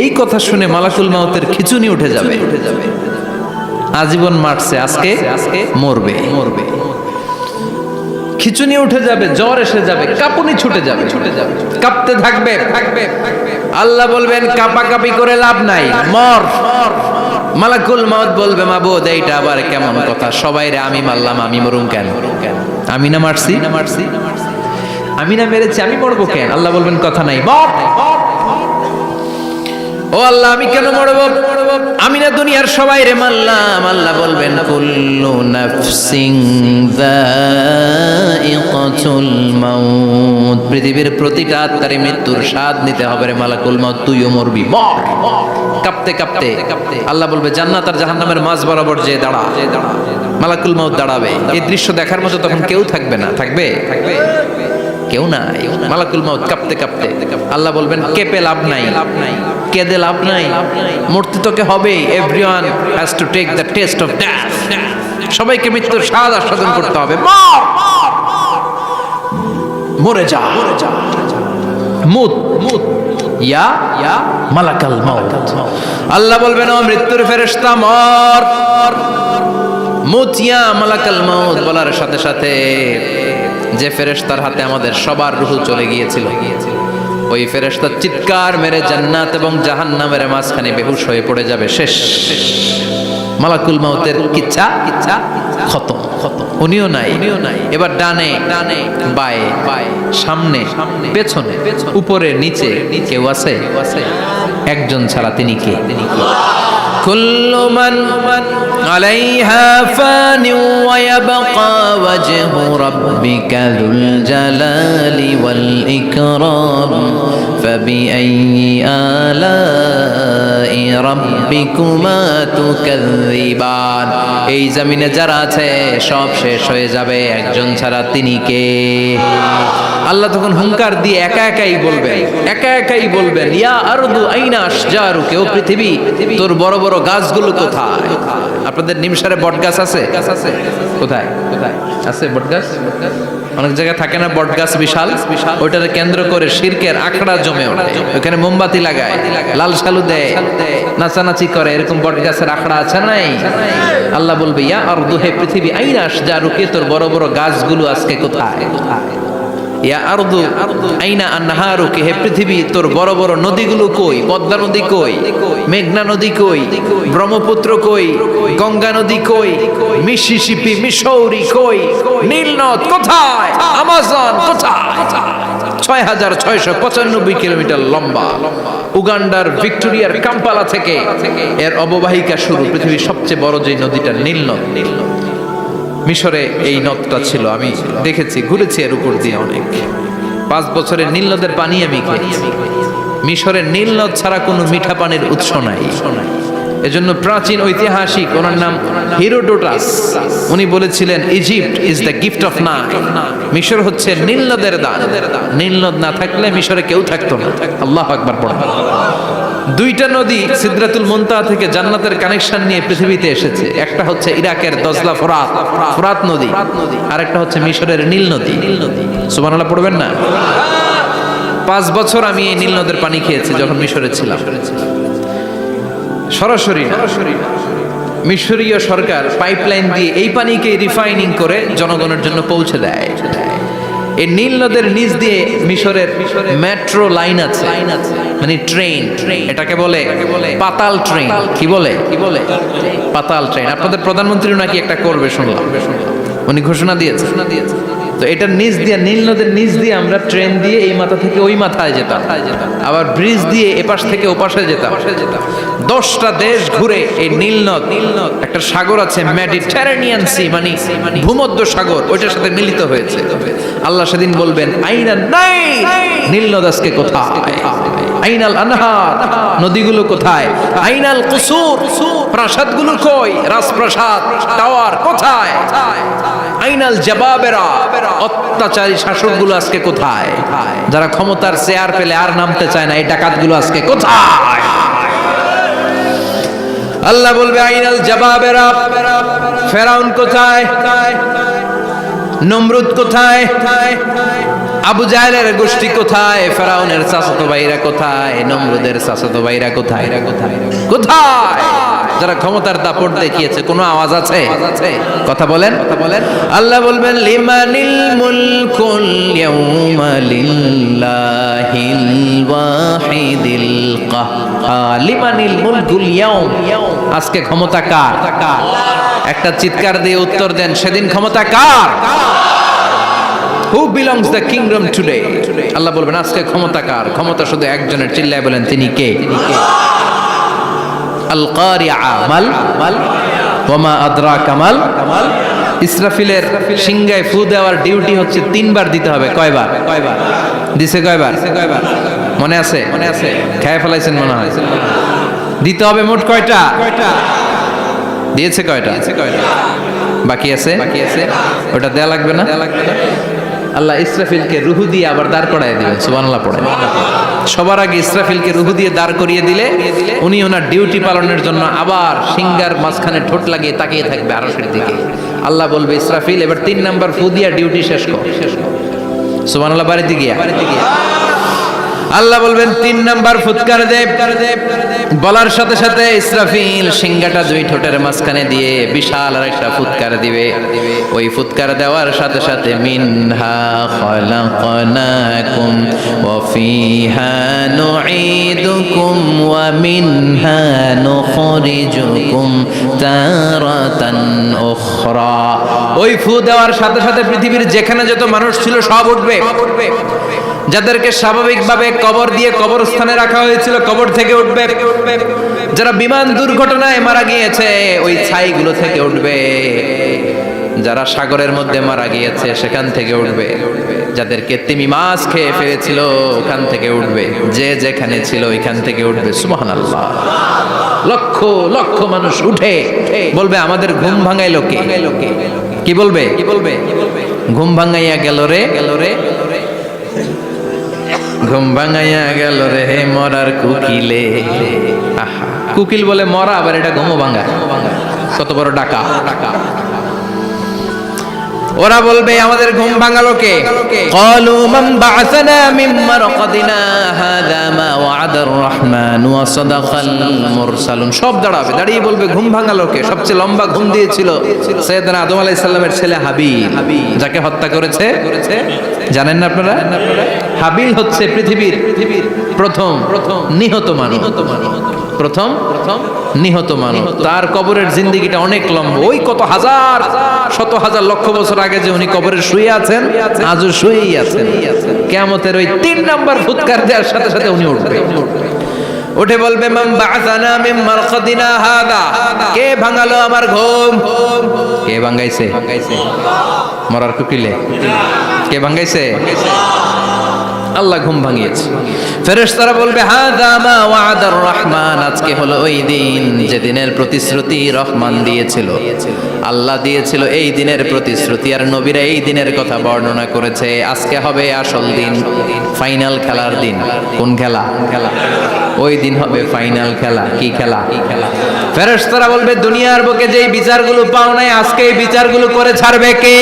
Speaker 1: এই কথা শুনে মালাকুল মাউতের খিচুনি উঠে যাবে। আজীবন মারছে, আজকে মরবে। খিচুনি উঠে যাবে, জ্বর এসে যাবে, কাঁপুনি ছুটে যাবে, কাঁপতে থাকবে। আল্লাহ বলবেন কাঁপাকাঁপি করে লাভ নাই, মর। মালাকুল মউত বলবে মাবুদ এইটা আবার কেমন কথা, সবাই রে আমি মারলাম, আমি মরুম কেন? আমি না মারছি, আমি না মেরেছি, আমি মরবো কেন? আল্লাহ বলবেন কথা নাই, মর। ও আল্লাহ আমি কেন মরবো? আমি না দুনিয়ার সবাই রে মারলাম। আল্লাহ বলবেন কুল্লু নাফসিন যায়িকাতুল মাউত, পৃথিবীর প্রতিটা আত্মার মৃত্যুর স্বাদ নিতে হবে রে মালাকুল মউত, তুইও মরবি, মর। কাঁপতে কাঁপতে আল্লাহ বলবে জান্নাত আর জাহান্নামের মাঝ বরাবর যে দাঁড়া। মালাকুল মউত দাঁড়াবে, এই দৃশ্য দেখার মতো তখন কেউ থাকবে না, থাকবে কেউ নাই। মালাকুল মউত কাঁপতে কাঁপতে আল্লাহ বলবেন কেঁপে লাভ নাই, কেঁদে লাভ নাই, মরতে তোকে হবে। Everyone has to take the test of death, সবাইকে মৃত্যুর স্বাদ আস্বাদন করতে হবে। মরে যা, মুত ইয়া মালাকাল মউত। আল্লাহ বলবেন ও মৃত্যুর ফেরেশতা মর, মুত ইয়া মালাকাল মউত। বলার সাথে সাথে যে ফেরেশতার হাতে আমাদের সবার রূহ চলে গিয়েছিল, ওই ফেরেশতা চিৎকার মেরে জান্নাত এবং জাহান্নামের মাঝখানে বেহুশ হয়ে পড়ে যাবে, শেষ। মালাকুল মউতের কিচ্ছা খতম, উনিও নাই। এবার ডানে বায়ে, সামনে পেছনে, উপরে নিচে কেউ আছে? একজন ছাড়া, তিনি কে? কুল্লু মান আলাইহা ফানি ওয়া ইয়াবকা ওয়াজহু রাব্বিকা যুল জালালি ওয়াল ইকরাম ফাবিআইয়ি আলাই রাব্বিকুমা তুকাযযিবান। এই জমিনে যারা আছে সব শেষ হয়ে যাবে, একজন ছাড়া, তিনি কে? আল্লাহ তখন হুঙ্কার দিয়ে একা একাই বলবেন ইয়া আরদু আইনা আশজারুকা, ও পৃথিবী তোর বড় বড় গাছগুলো কোথায়? আপনাদের নিমসারে বট গাছ আছে? কোথায় আছে বট গাছ? অনেক জায়গায় থাকে না বট গাছ, বিশাল, ওইটাকে কেন্দ্র করে শিরকের আখড়া জমে ওঠে, ওখানে মোমবাতি লাগায়, লাল সালু দেয়, নাচানাচি করে, এরকম বট গাছের আখড়া আছে নাই? আল্লাহ বলবে ইয়া আরদু, হে পৃথিবী, আইনা আশজারুকা, তোর বড় বড় গাছগুলো আজকে কোথায়? ইয়া আরদু আইনা আনহারুকা, হে পৃথিবী তোর বড় বড় নদীগুলো কই? পদ্মা নদী কই? মেঘনা নদী কই? ব্রহ্মপুত্র কই? গঙ্গা নদী কই? মিসিসিপি, মিসৌরি কই? নীল নদ কোথায়? আমাজন কোথায়? 6695 কিলোমিটার লম্বা, উগান্ডার ভিক্টোরিয়ার কাম্পালা থেকে এর অববাহিকা শুরু। পৃথিবীর সবচেয়ে বড় যে নদীটা নীল নদ, মিশরে এই নদটা ছিল, আমি দেখেছি, ঘুরেছি এর উপর দিয়ে অনেক। 5 বছরের নীল নদের পানি আমি খেয়েছি। মিশরের নীল নদ ছাড়া কোনো মিঠা পানির উৎস নাই। এজন্য প্রাচীন ঐতিহাসিক, ওনার নাম হিরোডোটাস, উনি বলেছিলেন Egypt is the gift of Nile, মিশর হচ্ছে নীল নদের দান। নীল নদ না থাকলে মিশরে কেউ থাকতো না। আল্লাহু আকবার পড়ুন। 2টা নদী সিদরাতুল মুনতাহা থেকে জান্নাতের কানেকশন নিয়ে পৃথিবীতে এসেছে। একটা হচ্ছে ইরাকের দজলা ফোরাত নদী, আর একটা হচ্ছে মিশরের নীল নদী। সুবহানাল্লাহ পড়বেন না? 5 বছর আমি এই নীল নদের পানি খেয়েছি যখন মিশরে ছিলাম। সরাসরি মিশরীয় সরকার পাইপলাইন দিয়ে এই পানিকে রিফাইনিং করে জনগণের জন্য পৌঁছে দেয়। এই নীল নদের নিচ দিয়ে মিশরের মেট্রো লাইন আছে, মানে ট্রেন, এটাকে বলে পাতাল ট্রেন। কি বলে? পাতাল ট্রেন। আপনাদের প্রধানমন্ত্রী নাকি একটা করবে শুনলাম, উনি ঘোষণা দিয়েছে। তো এটার নিচ দিয়ে, নীল নদের নিচ দিয়ে আমরা ট্রেন দিয়ে এই মাথা থেকে ওই মাথায় যেতাম, আবার ব্রিজ দিয়ে এপাশ থেকে ওপাশে যেতাম। 10টা দেশ ঘুরে এই নীল নদ, একটা সাগর আছে মেডিটেরেনিয়ান সি, মানে ভূমধ্য সাগর, ওইটার সাথে মিলিত হয়েছে। আল্লাহ সেদিন বলবেন আইনা নাই, নীল নদ আজকে কোথায়? আইনাল আনহার, নদীগুলো কোথায়? আইনাল কুসুর, প্রাসাদগুলো কই? রাজপ্রাসাদ, টাওয়ার কোথায়? আইনাল জাবাবেরা, অত্যাচারী শাসকগুলো আজকে কোথায়? যারা ক্ষমতার চেয়ার পেলে আর নামতে চায় না, এই ডাকাতগুলো আজকে কোথায়? আল্লাহ বলবে আইনাল জাবাবেরা, ফেরাউন কোথায়? নমরুদ কোথায়? আবু জাহেলের গোষ্ঠী কোথায়? ফেরাউনের চাচাতো ভাইরা কোথায়? নমরুদের চাচাতো ভাইরা কোথায়? কোথায়? যারা ক্ষমতার দাপট দেখিয়েছে, কোনো আওয়াজ আছে? কথা বলেন। আল্লাহ বলবেন লিমানিল মুলকুল ইয়াউমা লিল্লাহিল ওয়াহিদিল কাহ্হার। লিমানিল মুলকুল ইয়াউম, আজকে ক্ষমতা কার? একটা চিৎকার দিয়ে উত্তর দেন, সেদিন ক্ষমতা কার? Who belongs the kingdom today? আল্লাহ বলবেন আজকে ক্ষমতা কার? ক্ষমতা শুধু একজনের, চিল্লায় বলেন তিনি কে? আল কারিআ মাল ওয়া মা আদরাকা মাল। ইসরাফিলের সিংহায় ফু দেওয়ার ডিউটি হচ্ছে 3 বার দিতে হবে। কয়বার দিছে? কয়বার মনে আছে? খেয়ে ফেলাইছেন মনে হয়। দিতে হবে মোট কয়টা? দিয়েছে কয়টা? বাকি আছে। ওটা দেয়া লাগবে না? আল্লাহ ইসরাফিলকে রুহু দিয়ে আবার দাঁড় করায় দিবেন। সুবহানাল্লাহ পড়ে। সবার আগে ইসরাফিলকে রুহু দিয়ে দাঁড় করিয়ে দিলে উনি ওনার ডিউটি পালনের জন্য আবার সিংহার মাঝখানে ঠোঁট লাগিয়ে তাকিয়ে থাকবে আরশের দিকে। আল্লাহ বলবে ইসরাফিল এবার 3 নাম্বার ফু দিয়া ডিউটি শেষ কর। সুবহানাল্লাহ। বাড়িতে গিয়া আল্লাহ বলবেন 3 নাম্বার ফুৎকার দে। বলার সাথে সাথে ইসরাফিল সিংহাটা 2 ঠোঁটের মাঝখানে দিয়ে বিশাল আরেকটা ফুৎকার দিবে। ওই ফুৎকার দেওয়ার সাথে সাথে মিনহা খালাকনাকুম ওয়া ফিহা নুঈদুকুম ওয়া মিনহা নুখরিজুকুম তারাতান উখরা। ওই ফু দেওয়ার সাথে সাথে পৃথিবীর যেখানে যত মানুষ ছিল সব উঠবে। যাদেরকে স্বাভাবিকভাবে কবর দিয়ে কবরস্থানে রাখা হয়েছিল কবর থেকে উঠবে। যারা বিমান দুর্ঘটনায় মারা গিয়েছে ওই ছাইগুলো থেকে উঠবে। যারা সাগরের মধ্যে মারা গিয়েছে সেখান থেকে উঠবে। যাদেরকে তিমি মাছ খেয়ে ফেলেছিল ওখান থেকে উঠবে। যে যেখানে ছিল ওইখান থেকে উঠবে। সুবহানাল্লাহ। লক্ষ লক্ষ মানুষ উঠে বলবে আমাদের ঘুম ভাঙাইলো কে? কি বলবে? ঘুম ভাঙাইয়া গেল রে, ঘুম ভাঙাইয়া গেল রে মরার কুকিলে। কুকিল বলে মরা, আবার এটা ঘুমো ভাঙা। কত বড় ডাকা। ওরা বলবে আমাদের ঘুম ভাঙালো কে? ক্বালু মান বা'আসানা মিন মারকাদিনা হাযা মা ওয়া'আদার রহমান ওয়া সাদাকাল মুরসালুন। সব দাঁড়াবে, দাঁড়িয়ে বলবে ঘুম ভাঙালো কে? সবচেয়ে লম্বা ঘুম দিয়েছিল সাইয়েদনা আদম আলাইহিস সালামের ছেলে হাবিল, যাকে হত্যা করেছে। জানেন না আপনারা? হাবিল হচ্ছে পৃথিবীর প্রথম নিহত মানব। প্রথম নিহত মানব। তার কবরের জিন্দেগিটা অনেক লম্বা। ওই কত হাজার শত হাজার লক্ষ বছর আগে যে উনি কবরে শুয়ে আছেন, আজও শুয়েই আছেন। কিয়ামতের ওই 3 নাম্বার ফুৎকার দেওয়ার সাথে সাথে উনি উঠবে। উঠে বলবে মান বা'আসানা মিন মারকাদিনা হাযা। কে ভাঙালো আমার ঘুম? কে ভাঙাইছে? মরার কুকিলে কে ভাঙাইছে? আল্লাহ ঘুম ভাঙিয়েছে। ফেরেশতারা বলবে হাযা মা ওয়া'আদার রহমান। আজকে হলো ওই দিন যে দিনের প্রতিশ্রুতি রহমান দিয়েছিল, আল্লাহ দিয়েছিল। এই দিনের প্রতিশ্রুতি আর নবীরা এই দিনের কথা বর্ণনা করেছে। আজকে হবে আসল দিন, ফাইনাল খেলার দিন। কোন খেলা? ওই দিন হবে ফাইনাল খেলা। কি খেলা? ফেরেশতারা বলবে দুনিয়ার বুকে যেই বিচারগুলো পাও নাই আজকে এই বিচারগুলো করে ছাড়বে কে?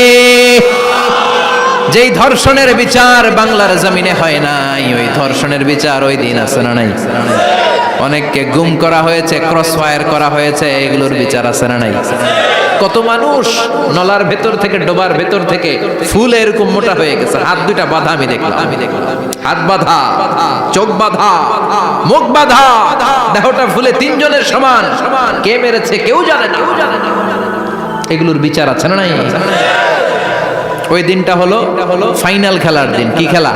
Speaker 1: যেই ধর্ষণের বিচার বাংলার জমিনে হয় নাই, ওই ধর্ষণের বিচার ওই দিন আছে না নাই? অনেককে গুম করা হয়েছে, ক্রস ফায়ার করা হয়েছে, এগুলোর বিচার আছে না নাই? কত মানুষ নলার ভেতর থেকে, ডোবার ভেতর থেকে ফুলে এরকম মোটা হয়ে গেছে। হাত 2টা বাঁধা আমি দেখলাম। হাত বাঁধা, চোখ বাঁধা, মুখ বাঁধা, দেহটা ফুলে 3 জনের সমান। কে মেরেছে কেউ জানে না। এগুলোর বিচার আছে না নাই? ওই দিনটা হলো ফাইনাল খেলার দিন। কি খেলা?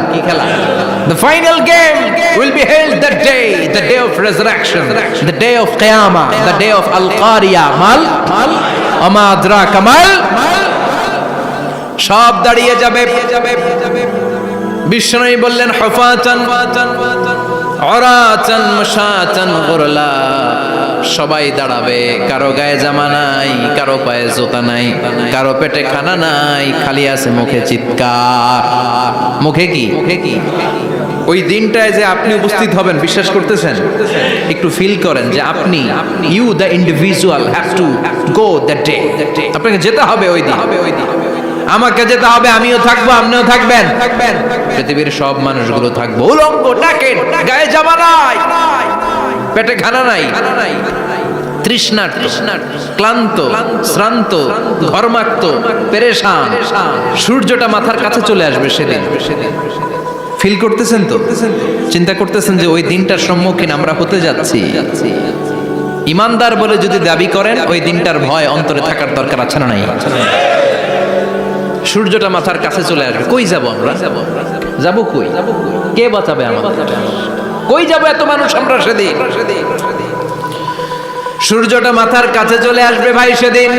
Speaker 1: The final game will be held that day, the day of resurrection, the day of qiyamah, the day of al-qariya mal ama adraka mal। সব দাঁড়িয়ে যাবে। বিষ্ণু বললেন হুফাতান উরাতান মুশাতান গুরলা। সবাই দাঁড়াবে, কারো গায়ে জামা নাই, কারো পায়ে জুতা নাই, কারো পেটে খানা নাই, খালি আছে মুখে চিৎকার। মুখে কি? ওই দিনটায় যে আপনি উপস্থিত হবেন, বিশ্বাস করতেছেন? একটু ফিল করেন যে আপনি, you the individual have to go that day. আপনাকে যেতে হবে ওই দিন। আমাকে যেতে হবে, আমিও থাকবো, আপনিও থাকবেন, পৃথিবীর সব মানুষগুলো থাকবো। উলঙ্গ, নাকেট, গায়ে জামা নাই, পেটে খানা নাই। তৃষ্ণার্ত, ক্লান্ত, শ্রান্ত, ঘর্মাক্ত, পেরেশান। সূর্যটা মাথার কাছে চলে আসবে সেদিন। ফিল করতেছেন তো? চিন্তা করতেছেন যে ওই দিনটার সম্মুখীন আমরা হতে যাচ্ছি। ইমানদার বলে যদি দাবি করেন, ওই দিনটার ভয় অন্তরে থাকার দরকার আছে না নাই? সূর্যটা মাথার কাছে চলে আসবে, কই যাব আমরা? যাব কই? কে বাঁচাবে আমাদের? কই যাব এত মানুষ আমরা সেদিন? সূর্যটা মাথার কাছে চলে আসবে ভাই সেদিন।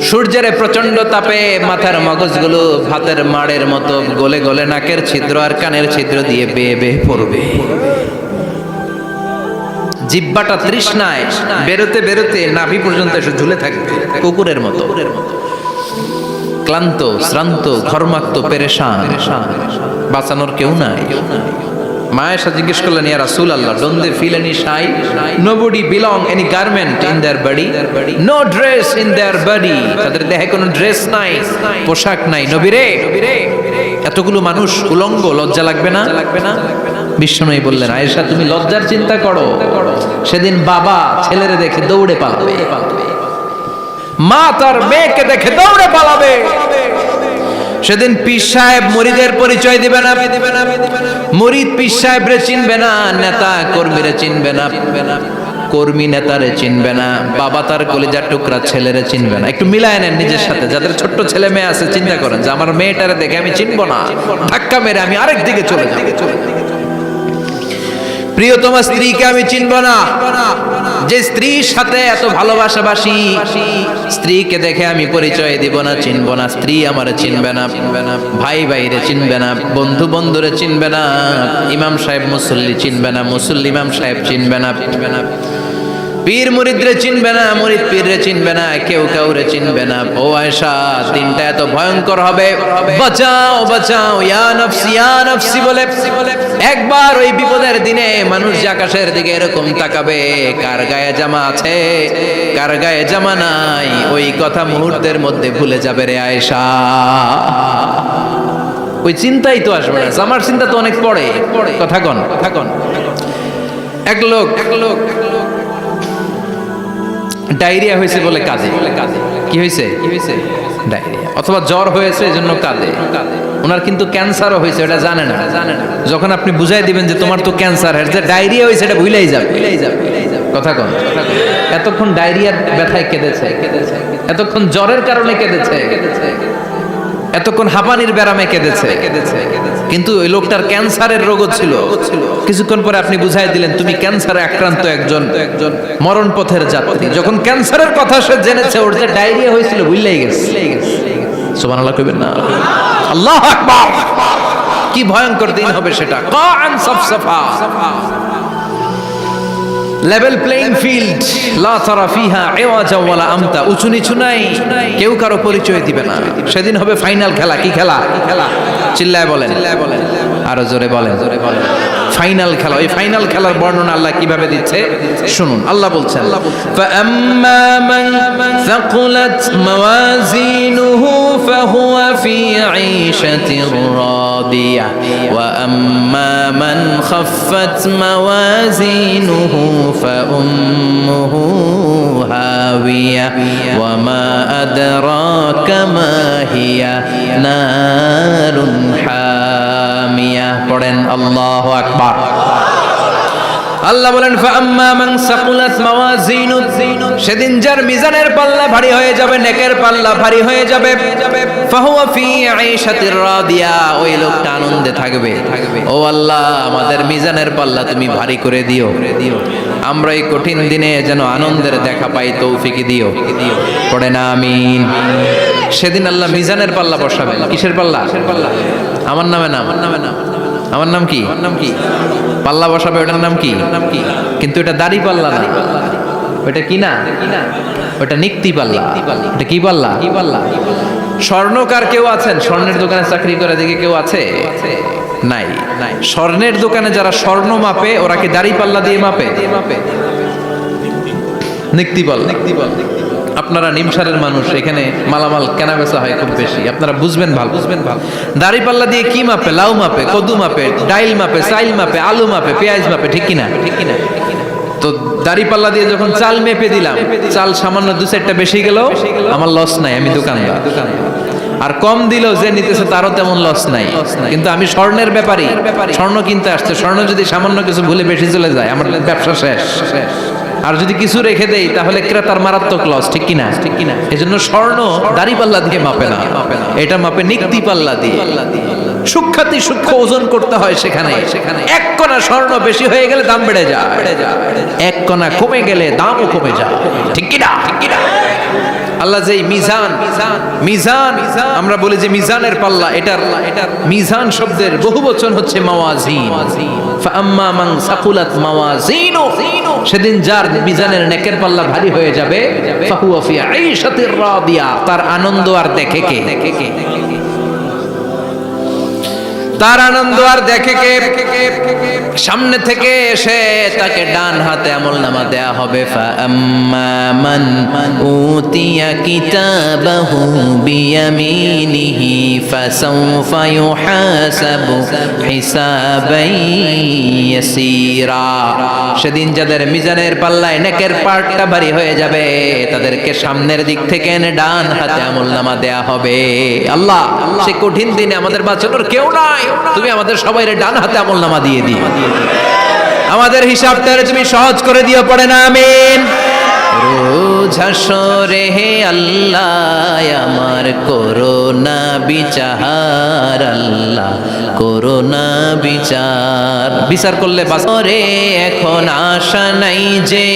Speaker 1: সূর্যের প্রচন্ড তাপে মাথার মগজগুলো ভাতের মাড়ের মতো গলে গলে নাকের ছিদ্র আর কানের ছিদ্র দিয়ে বেয়ে বেয়ে পড়বে। জিহ্বাটা তৃষ্ণায় বেরোতে বেরোতে নাভি পর্যন্ত এসে ঝুলে থাকবে কুকুরের মতো। ক্লান্ত, শ্রান্ত, ঘর্মাক্ত, পেরেশান, বাঁচানোর কেউ নাই। মায়েশা জিজ্ঞেস করলেন, ইয়া রাসূলুল্লাহ, don't they feel any shy? Nobody belong any garment in their body, no dress in their body. তাদের দেহে কোনো ড্রেস নাই, পোশাক নাই। নবী রে, এতগুলো মানুষ উলঙ্গ, লজ্জা লাগবে না? বিশ্বনবী বললেন, আয়েশা তুমি লজ্জার চিন্তা করো, সেদিন বাবা ছেলেরে দেখে দৌড়ে পালাবে, মা তার মেয়েকে দেখে দৌড়ে পালাবে। সেদিন পীর সাহেব মুরিদের পরিচয় দিবে না, মুরিদ পীর সাহেবরে চিনবে না, নেতা কর্মীরে চিনবে না, কর্মী নেতারে চিনবে না, বাবা তার কলিজার টুকরা ছেলেরে চিনবে না। একটু মিলায় নেন নিজের সাথে। যাদের ছোট্ট ছেলে মেয়ে আছে, চিন্তা করেন যে আমার মেয়েটারে দেখে আমি চিনবো না, ধাক্কা মেরে আমি আরেক দিকে চলে যাব। প্রিয়তমা স্ত্রীকে আমি চিনব না, যে স্ত্রীর সাথে এত ভালোবাসাবাসি, স্ত্রীকে দেখে আমি পরিচয় দিব না, চিনব না। স্ত্রী আমারে চিনবে না, ভাই ভাইরে চিনবে না, বন্ধু বন্ধুরে চিনবে না, ইমাম সাহেব মুসল্লি চিনবে না, মুসল্লি ইমাম সাহেব চিনবে না, পীর মুরিদরে চিনবে না, মুরিদ পীররে চিনবে না, কেউ কাউরে চিনবে না। ও আয়েশা, দিনটা এত ভয়ঙ্কর হবে। বাঁচাও বাঁচাও, ইয়া নফসি ইয়া নফসি বলে একবার ওই বিপদের দিনে মানুষ যে আকাশের দিকে এরকম তাকাবে, কার গায়ে জামা আছে কার গায়ে জামা নাই, ওই কথা মুহূর্তের মধ্যে ভুলে যাবে রে আয়েশা। ওই চিন্তাই তো আসবে না, জামার চিন্তা তো অনেক পড়ে। কথা কন। এক লোক ডায়রিয়া হয়েছে বলে কাঁদে। কি হয়েছে? ডায়রিয়া অথবা জ্বর হয়েছে এজন্য কাঁদে। ওনার কিন্তু ক্যান্সারও হয়েছে, এটা জানে না। যখন আপনি বুঝাই দিবেন যে তোমার তো ক্যান্সার, যে ডায়রিয়া হয়েছে এটা ভুলেই যাবে। কথা কন। এতক্ষণ ডায়রিয়ার ব্যথায় কেঁদেছে, এতক্ষণ জ্বরের কারণে কেঁদেছে, এতক্ষণ হাঁপানির ব্যারামে কেঁদেছে, কিন্তু ওই লোকটার ক্যান্সারের রোগও ছিল। কিছুক্ষণ পরে আপনি বুঝাই দিলেন তুমি ক্যান্সারে আক্রান্ত একজন মরণ পথের যাত্রী। যখন ক্যান্সারের কথা সে জেনেছে, ওর যে ডায়রিয়া হয়েছিল ভুলেই গেছে। সুবহানাল্লাহ কইবেন না? আল্লাহু আকবার। কি ভয়ঙ্কর দিন হবে সেটা। কাআন সাফসাফা, লেভেল প্লেইং ফিল্ড, লা তারা ফিহা ইওয়াজা ওয়ালা আমতা, উঁচু নিচু নাই, কেউ কারো পরিচয় দিবে না। সেদিন হবে ফাইনাল খেলা। কি খেলা? চিল্লায় বলেন, আরো জোরে বলেন। ফাইনাল খেলা। ওই ফাইনাল খেলার বর্ণনা আল্লাহ কিভাবে দিচ্ছে শুনুন। আল্লাহ বলছেন, ফাআম্মা মান সাকুলাত মাওয়াজিনুহু ফাহুয়া ফি ঈশাতির রাদিয়া ওয়া আম্মা মান খাফফাত মাওয়াজিনুহু ফাউম্মুহু হাওিয়া ওয়া মা আদরাকা মা হিয়া নারুন হামিয়া। পড়েন আল্লাহু আকবার। আল্লাহ বলেন, ফাআম্মা মান সাকুলাত মাওয়াজিনু, সেদিন যার মিজানের পাল্লা ভারী হয়ে যাবে, নেকের পাল্লা ভারী হয়ে যাবে, ফাহুয়া ফি ঈশাতির রাদিয়া, ওই লোকটা আনন্দে থাকবে। ও আল্লাহ, আমাদের মিজানের পাল্লা তুমি ভারী করে দিও, আমরা এই কঠিন দিনে যেন আনন্দের দেখা পাই, তৌফিক দিও। পড়ে না আমিন। সেদিন আল্লাহ মিজানের পাল্লা বসাবেন। কিসের পাল্লা? আমার নামে না, আমার নাম কি? পাল্লা বসাবে, ওটার নাম কি? কিন্তু এটা দাড়ি পাল্লা না, ওটা কি না, ওটা নিক্তি পাল্লা। এটা কি পাল্লা? স্বর্ণকার কেউ আছেন? স্বর্ণের দোকানে চাকরি করে দেখে কেউ আছে? নাই। স্বর্ণের দোকানে যারা স্বর্ণ মাপে, ওরা কি দাড়ি পাল্লা দিয়ে মাপে? নিক্তি পাল্লা। আপনারা নিমসারের মানুষ, এখানে মালামাল কেনা বেচা হয় খুব বেশি, আপনারা বুঝবেন ভালো। দাড়ি পাল্লা দিয়ে কি মাপে? লাউ মাপে, কদু মাপে, ডাইল মাপে, চাইল মাপে, আলু মাপে, পেঁয়াজ মাপে, ঠিক কিনা? তো তো দাড়ি পাল্লা দিয়ে যখন চাল মেপে দিলাম, চাল সামান্য 2-4টা বেশি গেল, আমার লস নাই, আমি দোকানদার। আর কম দিলেও যে নিতেছে তারও তেমন লস নাই। কিন্তু আমি স্বর্ণের ব্যাপারী, স্বর্ণ কিনতে আসছে, স্বর্ণ যদি সামান্য কিছু ভুলে বেশি চলে যায় আমার ব্যবসা শেষ। আর যদি কিছু রেখে দেই তাহলে ক্রেতার মারাত্মক লস, ঠিক কিনা? এজন্য স্বর্ণ দাড়ি পাল্লা দিয়ে মাপে না, এটা মাপে নিক্তি পাল্লা দিয়ে। সূক্ষ্মাতি সূক্ষ্ম ওজন করতে হয় সেখানে। এক কণা স্বর্ণ বেশি হয়ে গেলে দাম বেড়ে যায়, এক কণা কমে গেলে দামও কমে যায়, ঠিক কিনা? আল্লাহ যে মিজান, মিজান আমরা বলি যে মিজানের পাল্লা, এটার মিজান শব্দের বহুবচন হচ্ছে মাওয়াজিন। ফাআম্মা মান সাকুলাত মাওয়াজিনু, সেদিন যার মিজানের নেকের পাল্লা ভারী হয়ে যাবে, ফাহুয়া ফি আইশাতির রাদিয়া, তার আনন্দ আর দেখে কে? তার আনন্দ আর দেখে কে? সামনে থেকে এসে তাকে ডান হাতে আমলনামা দেয়া হবে। ফাআম্মা মান উতিয়া কিতাবাহু বিয়ামিনিহি ফাসাউফা ইউহাসাবু হিসাবান ইয়াসীরা, সেদিন যাদের মিজানের পাল্লায় নেকের পাটটা ভারী হয়ে যাবে তাদেরকে সামনের দিক থেকে এনে ডান হাতে আমলনামা দেয়া হবে। আল্লাহ, সে কঠিন দিনে আমাদের বাঁচানোর কেউ নাই, তুমি আমাদের সবাইরে ডান হাতে আমলনামা দিয়ে দিও, আমাদের হিসাবটারে তুমি সহজ করে দিও, পড়ে না আমিন। রোজ হাসরে হে আল্লাহ আমার করোনা বিচার, আল্লাহ করোনা বিচার, বিচার করলে বাসরে এখন আশা নাই যে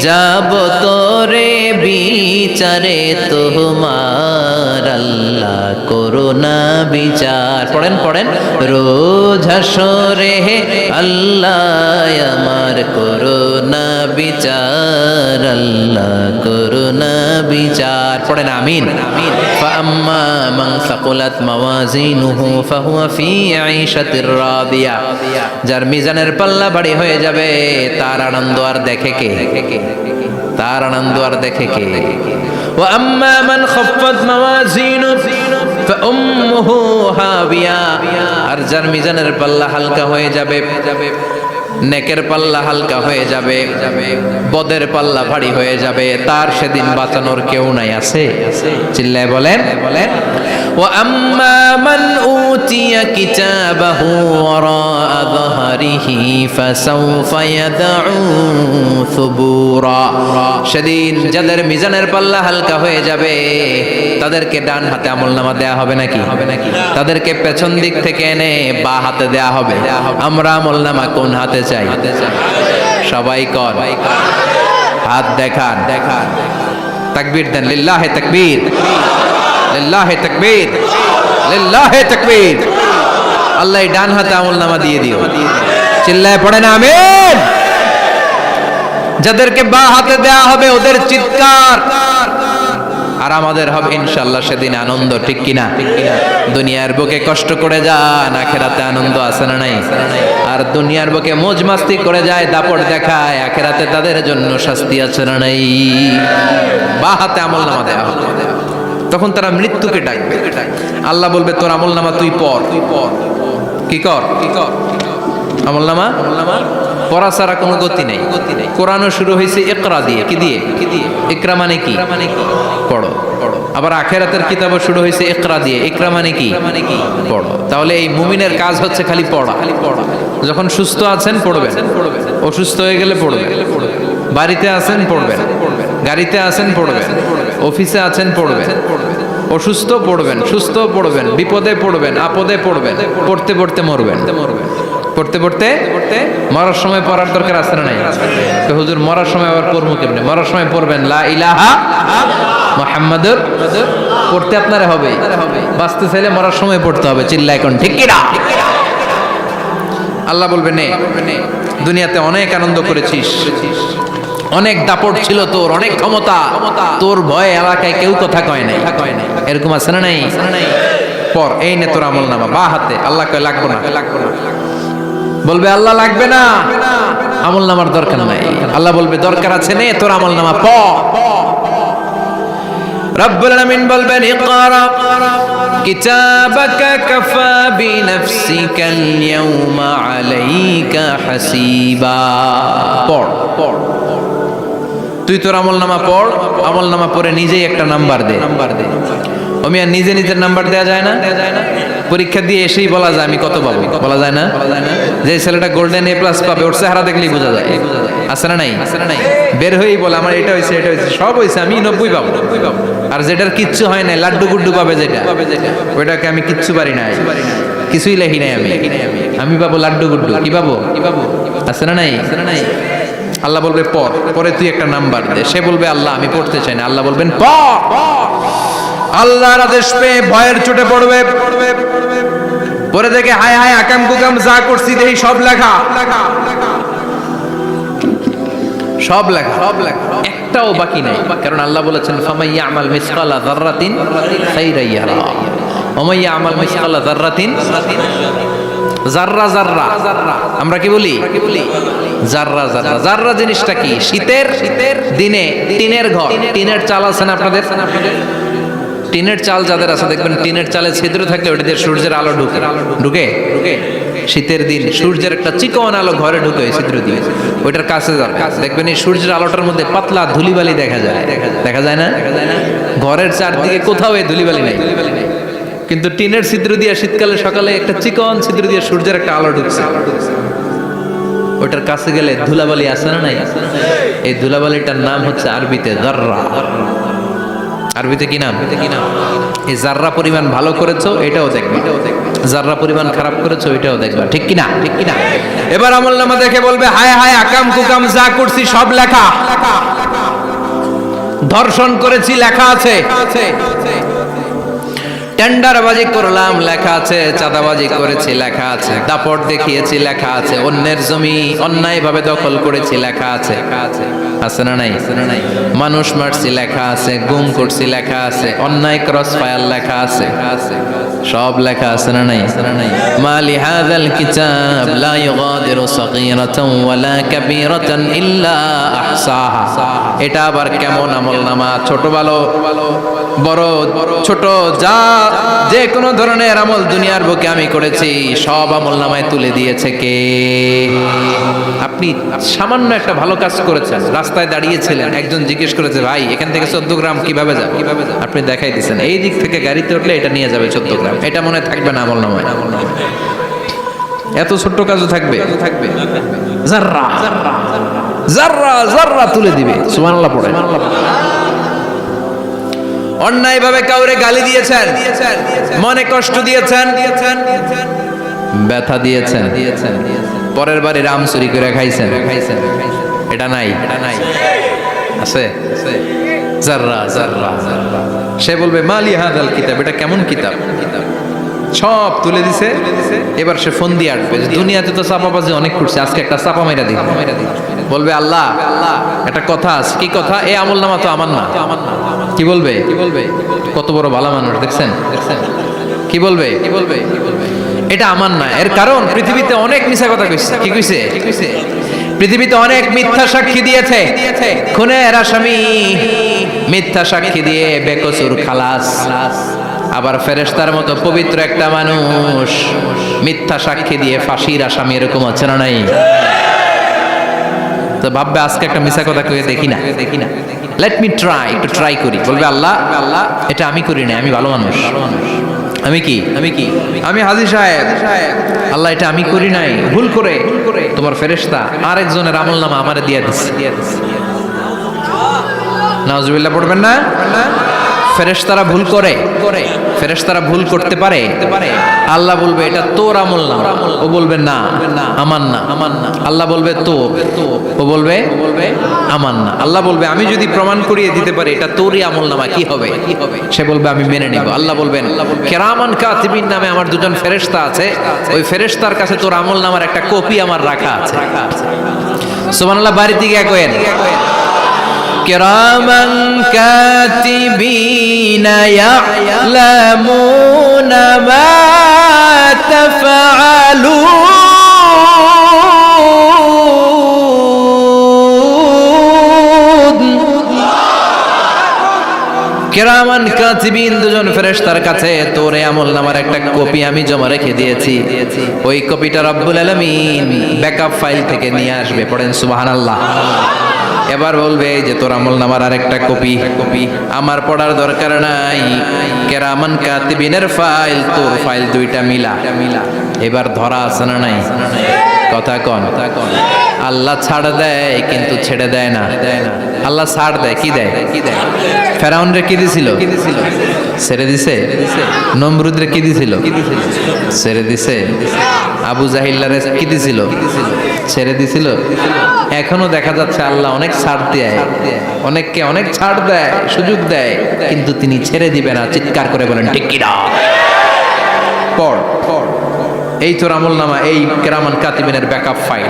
Speaker 1: যাব তোরে বিচারে তোমার, আল্লাহ করোনা বিচার। পড়েন পড়েন, রোজ হাসরে হে আল্লাহ আমার করোনা বিচার, আল্লাহ করোনা বিচার। পড়েন আমিন। ফাআম্মা মান সাকুলাত মাওয়াজিনুহু ফাহুয়া ফি আইশাতির রাদিয়া, যার মিজানের পাল্লা ভারী হয়ে যাবে তার আনন্দ আর দেখে কে? তার আনন্দ আর দেখে কে? ওয়া আম্মা মান খাফফাত মাওয়াজিনুহু ফাউম্মুহু হাবিয়া, আর যার মিজানের পাল্লা হালকা হয়ে যাবে, নেকের পাল্লা হালকা হয়ে যাবে, বদের পাল্লা ভারী হয়ে যাবে, তার সেদিন বাঁচানোর কেউ নাই। আছে? চিল্লায় বলেন। ওয়া আম্মা মান উতিয়া কিতাবাহু ওয়ারাআ যাহরিহি ফাসাউফা ইয়াদউ সুবুরা, সেদিন যাদের মিজানের পাল্লা হালকা হয়ে যাবে তাদেরকে ডান হাতে আমলনামা দেয়া হবে নাকি? তাদেরকে পেছন দিক থেকে এনে বা হাতে দেয়া হবে। আমরা আমলনামা কোন হাতে চাই? সবাই কর, হাত দেখান, তাকবীর দেন, লিল্লাহে তাকবীর, লিল্লাহে তাকবীর, লিল্লাহে তাকবীর। আল্লাহ ডান হাতে আমলনামা দিয়ে দিও, চিল্লায় পড়েন আমিন। যাদেরকে বা হাতে দেয়া হবে ওদের চিৎকার আর আমাদের হবে ইনশাআল্লাহ সেদিন আনন্দ, ঠিক কিনা? দুনিয়ার বুকে কষ্ট করে যান, আখেরাতে আনন্দ আছে না নাই? আর দুনিয়ার বুকে মौज মাস্তি করে যায়, দাপট দেখায়, আখেরাতে তাদের জন্য শাস্তি আছে না নাই? বা হাতে আমলনামা দেয়া হবে, তখন তারা মৃত্যুকে ডাকবে। আল্লাহ বলবে তোর আমলনামা তুই পড়। কি কর? আমলনামা পড়া ছাড়া কোনো গতি নেই। কোরআনও শুরু হয়েছে ইকরা দিয়ে। কি দিয়ে? ইকরা মানে কি? পড়ো। আবার আখেরাতের কিতাবও শুরু হয়েছে ইকরা দিয়ে। ইকরা মানে কি? পড়ো। তাহলে এই মুমিনের কাজ হচ্ছে খালি পড়া। যখন সুস্থ আছেন পড়বেন, অসুস্থ হয়ে গেলে পড়বেন, বাড়িতে আছেন পড়বেন, গাড়িতে আছেন পড়বেন, অফিসে আছেন পড়বেন, অসুস্থ পড়বেন, সুস্থ পড়বেন, বিপদে পড়বেন, আপদে পড়বেন, পড়তে পড়তে মরবেন, পড়তে পড়তে মরার সময় পড়ার দরকার আছে না নাই? তো হুজুর মরার সময় আবার পড়বো কেমনে? মরার সময় পড়বেন লা ইলাহা মুহাম্মাদুর, পড়তে আপনারা হবে, বাঁচতে চাইলে মরার সময় পড়তে হবে। চিল্লা এখন ঠিক কি না? আল্লাহ বলবে নে, দুনিয়াতে অনেক আনন্দ করেছিস, অনেক দাপট ছিল তোর, অনেক ক্ষমতা, তোর ভয়ে এলাকায় কেউ কথা কয় নাই, এরকম আছে না নাই? পর এই নে তোর আমলনামা বা হাতে। আল্লাহ কয় লাগবে না, বলবে আল্লাহ লাগবে না, আমলনামার দরকার নাই। আল্লাহ বলবে দরকার আছে, নে তোর আমলনামা পড়। রব্বুল আলামিন বলবেন ইকরা কিতাবাকা কাফা বিনাফসিকাল ইয়াউমা আলাইকা হাসিবা, পড়। তুই তোর আমলনামা পড়, আমলনামা পড়ে নিজেই একটা নাম্বার দে। আমি আর নিজে নিজের নাম্বার দেওয়া যায় না? পরীক্ষা দিয়ে এসেই বলা যায় আমি কত পাবো, বলা যায় না? যে ছেলেটা গোল্ডেন এ প্লাস পাবে ওর চেহারা দেখলেই বোঝা যায়, আছে না নাই? বের হয়েই বলে আমার এটা হয়েছে, এটা হয়েছে, সব হয়েছে, আমি 90 পাবো। আর যেটার কিচ্ছু হয় নাই, লাড্ডু গুড্ডু পাবে যেটা, ওইটাকে আমি কিচ্ছু পারি নাই, কিছুই লেখি নাই আমি পাবো লাড্ডু গুড্ডু। কি পাবো? আছে না নাই? আল্লাহ বলবে পড়, পরে তুই একটা নাম্বার দে। সে বলবে আল্লাহ আমি পড়তে চাই না। আল্লাহ বলবেন পড়। আল্লাহর আদেশ পেয়ে ভয়ের চোটে পড়বে, পরে দেখে হায় হায় আকাম কুকাম যা করছি দেখি সব লেখা, সব লেখা, একটাও বাকি নাই। কারণ আল্লাহ বলেছেন ফামাই ইয়ামাল মিসকালা যাররাতিন খাইরান ইয়ারা ওয়া মান ইয়ামাল মিসকালা যাররাতিন, জাররা জাররা আমরা কি বলি? জাররা জাররা। জাররা জিনিসটা কি? শীতের দিনে টিনের ঘর, টিনের চাল আছে না আপনাদের? টিনের চাল যাদের আছে দেখবেন টিনের চালে ছিদ্র থাকলে ওটা দিয়ে সূর্যের আলো ঢুকে শীতের দিন সূর্যের একটা চিকন আলো ঘরে ঢুকে ওই ছিদ্র দিয়ে, ওইটার কাছে যাবে দেখবেন এই সূর্যের আলোটার মধ্যে পাতলা ধুলিবালি দেখা যায়, দেখা যায় না? ঘরের চারদিকে কোথাও এই ধুলিবালি নাই, কিন্তু টিনের ছিদ্র দিয়ে শীতকালে সকালে একটা চিকন ছিদ্র দিয়ে সূর্যের একটা আলো ঢুকছে, ওইটার কাছে গেলে ধুলাবালি আছে না নাই? এই ধুলাবালিটার নাম হচ্ছে আরবিতে জাররা। আরবিতে কি নাম? এই জাররা পরিমাণ ভালো করেছো এটাও দেখবে, জাররা পরিমাণ খারাপ করেছো এটাও দেখবা, ঠিক কি না? এবার আমলনামা দেখে বলবে হায় হায় আকাম কুকাম যা করছি সব লেখা, ধর্ষণ করেছি লেখা আছে, টেন্ডারবাজি করলাম লেখা আছে, চাঁদাবাজি করেছি লেখা আছে, দাপট দেখিয়েছি লেখা আছে, অন্যের জমি অন্যায়ভাবে দখল করেছি লেখা আছে, আছে না নাই? মানুষ মারছি লেখা আছে, গুম করছি লেখা আছে, অন্যায় ক্রস ফায়ার লেখা আছে, সব লেখা আছে না নাই? মালি হাযাল কিতাব লা ইউগাদিরু সাগীরাতান ওয়ালা কাবীরাতান ইল্লা আহসাহা। এটা আবার কেমন আমলনামা? ছোট ভালো বড় ছোট যা যে কোনো ধরনের আমল দুনিয়ার বুকে আমি করেছি সব আমলনামায় তুলে দিয়েছে কে? আপনি সামান্য একটা ভালো কাজ করেছেন, রাস্তায় দাঁড়িয়েছিলেন, একজন জিজ্ঞেস করেছে ভাই এখান থেকে 14 গ্রাম কিভাবে যাবে, আপনি দেখাই দিয়েছেন এই দিক থেকে গাড়িতে উঠলে এটা নিয়ে যাবে 14 গ্রাম, এটা মনে থাকবে না আমলনামায়? এত ছোট্ট কাজও থাকবে? জাররা জাররা জাররা তুলে দিবে। সুবহানাল্লাহ পড়ে। অন্যায়ভাবে কাউরে গালি দিয়েছেন, মনে কষ্ট দিয়েছেন, ব্যথা দিয়েছেন, পরের বাড়ি রাম চুরি করে খাইছেন, এটা নাই? আছে? জাররা জাররা। সে বলবে মালি হাযাল কিতাব, এটা কেমন কিতাব? সব তুলে দিছে। এবার সে ফোন দিয়ে আসবে যে দুনিয়াতে তো চাপাবাজি অনেক করছে, আজকে একটা চাপা মেরা দিই। বলবে আল্লাহ একটা কথা আছে। কি কথা? এই আমলনামা তো আমার না। কি বলবে? কত বড় ভালো মানুষ দেখছেন? কি বলবে? এটা আমার না। এর কারণ পৃথিবীতে অনেক মিথ্যা কথা কইছে। কি কইছে? পৃথিবীতে অনেক মিথ্যা সাক্ষী দিয়েছে, খুনের আসামি মিথ্যা সাক্ষী দিয়ে বেকসুর খালাস। আবার ফেরেশতার মতো পবিত্র একটা মানুষ মিথ্যা সাক্ষী দিয়ে ফাঁসির আসামি, এরকম আছে না নাই? তো ভাববে আজকে একটা মিথ্যা কথা কয়ে দেখি না, লেট মি ট্রাই, একটু ট্রাই করি। বলবে আল্লাহ এটা আমি করি না, আমি ভালো মানুষ, আমি কি আমি হাজী সাহেব, আল্লাহ এটা আমি করি নাই, ভুল করে তোমার ফেরেশতা আরেকজনের আমলনামা আমারে দিয়ে দিচ্ছে। নাউজুবিল্লাহ পড়বেন না? ফেরেশতারা ভুল করে, ফেরেশতারা ভুল করতে পারে। আল্লাহ বলবে এটা তোর আমলনামা, ও বলবে না আমার না। আল্লাহ বলবে তোর, ও বলবে আমার না। আল্লাহ বলবে আমি যদি প্রমাণ করিয়ে দিতে পারি এটা তোরই আমলনামা, কি হবে? সে বলবে আমি মেনে নিব। আল্লাহ বলবেন কিরামান কাতিবিন নামে আমার দুজন ফেরেশতা আছে, ওই ফেরেশতার কাছে তোর আমলনামার একটা কপি আমার রাখা আছে। সুবহানাল্লাহ। বাড়িতে গিয়ে কয়েন কিরামান কাতিবিনা ইয়ালামুনা মা তাফআলুন। কিরামান কাতিবিন দুজন ফেরেশতার কাছে তোর আমলনামার একটা কপি আমি জমা রেখে দিয়েছি, ওই কপিটা রব্বুল আলামিন ব্যাকআপ ফাইল থেকে নিয়ে আসবে। পড়েন সুবহানাল্লাহ। এবার বলবে এই যে তোর আমল নামার আরেকটা কপি আমার পড়ার দরকার নাই, কেরামান কাতিবিনের ফাইল, তোর ফাইল দুইটা মিলা। এবার ধরা আছে না নাই? কথা কন। আল্লাহ ছাড় দেয় কিন্তু ছেড়ে দেয় না। আল্লাহ ছাড় দেয়, কি দেয়? ফেরাউন রে কি দিছিল? ছেড়ে দিছে। নমরুদ রে কি দিছিল? ছেড়ে দিছে। আবু জাহিল্লারে কি দিছিল? ছেড়ে দিছিল। এখনো দেখা যাচ্ছে আল্লাহ অনেক ছাড় দেয়, অনেককে অনেক ছাড় দেয়, সুযোগ দেয়, কিন্তু তিনি ছেড়ে দিবে না। চিৎকার করে বলেন ঠিক কিনা? পড় এই তোর আমল নামা, এই কেরামান কাতিবিনের ব্যাকআপ ফাইল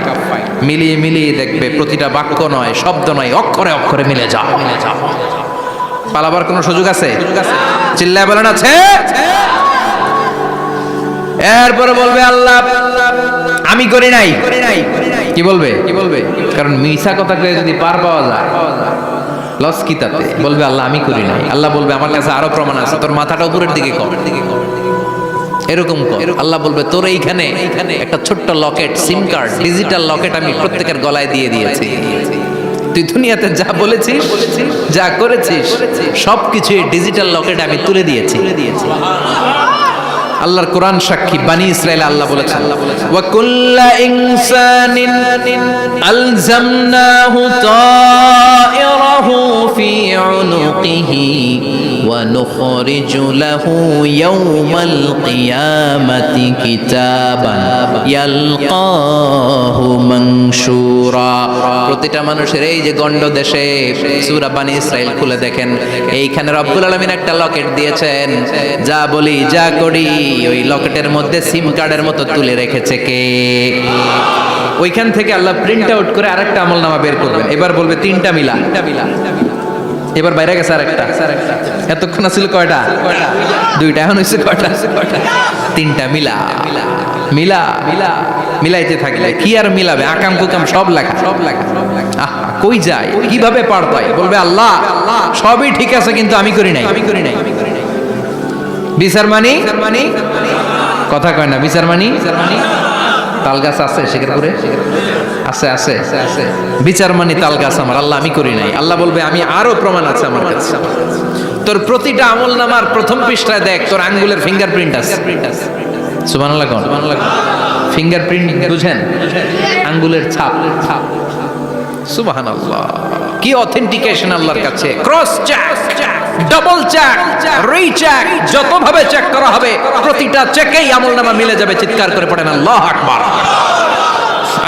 Speaker 1: মিলিয়ে মিলিয়ে দেখবে প্রতিটা বাক্য নয়, শব্দ নয়, অক্ষরে অক্ষরে মিলে যা। পালাবার কোনো সুযোগ আছে? চিল্লায় বলেন আছে। এরপরে বলবে আল্লাহ আমি করি নাই। কি বলবে? কারণ মিছা কথা কয়ে যদি পার পাওয়া যায় লস কি তাতে? বলবে আল্লাহ আমি করি নাই। আল্লাহ বলবে আমার কাছে আরো প্রমাণ আছে, তোর মাথাটা উপরের দিকে কর, এরকম কর। আল্লাহ বলবে তোর এইখানে একটা ছোট্ট লকেট, সিম কার্ড, ডিজিটাল লকেট আমি প্রত্যেকের গলায় দিয়ে দিয়েছি। তুই দুনিয়াতে যা বলেছিস, যা করেছিস, সবকিছু এই ডিজিটাল লকেট আমি তুলে দিয়েছি। আল্লাহর কোরআন সাক্ষী, বানি ইসরাইল আল্লাহ বলেছেন ওয়া কুল্লা ইনসানিন আলজামনাহু তায়রাহু ফি উনুকিহি ওয়া নুখরিজু লাহু ইয়াওমাল কিয়ামাতি কিতাবান ইয়ালকাহু মানশুরা। প্রতিটা মানুষের এই যে গণ্ড দেশে সূরা বানি ইসরাইল খুলে দেখেন, এইখানে রব্বুল আলামিন একটা লকেট দিয়েছেন। যা বলি, যা করি, ওই লকেটের মধ্যে সিম কার্ডের মতো তুলে রেখেছে কে? ওইখান থেকে আল্লাহ প্রিন্ট আউট করে আরেকটা আমলনামা বের করবেন। এবার বলবে তিনটা মিলা। এবার বাইরে গেছে আরেকটা। এতক্ষণ ছিল কয়টা? দুইটা। এখন হইছে কয়টা? তিনটা মিলা। মিলাইতে থাকলে কি আর মিলাবে? আকাম কুকাম সব লেখা। কই যায়, কিভাবে পার পায়? বলবে আল্লাহ সবই ঠিক আছে কিন্তু আমি করি নাই। বিচার মানি কথা কয় না। বিচার মানি তাল গাছ আছে শেখেরপুরে? আছে। বিচার মানি তাল গাছ আমার। আল্লাহ আমি করি নাই। আল্লাহ বলবে আমি আরো প্রমাণ আছে আমার কাছে। তোর প্রতিটা আমল নামার প্রথম পৃষ্ঠায় দেখ তোর আঙ্গুলের ফিঙ্গারপ্রিন্ট আছে। সুবহানাল্লাহ কোন? ফিঙ্গারপ্রিন্ট বুঝেন? আঙ্গুলের ছাপ। সুবহানাল্লাহ, কি অথেন্টিকেশন আল্লাহর কাছে। Cross check, double check, recheck, যতভাবে চেক করা হবে প্রতিটা চেকেই আমলনামা মিলে যাবে। চিৎকার করে পড়েন আল্লাহু আকবার।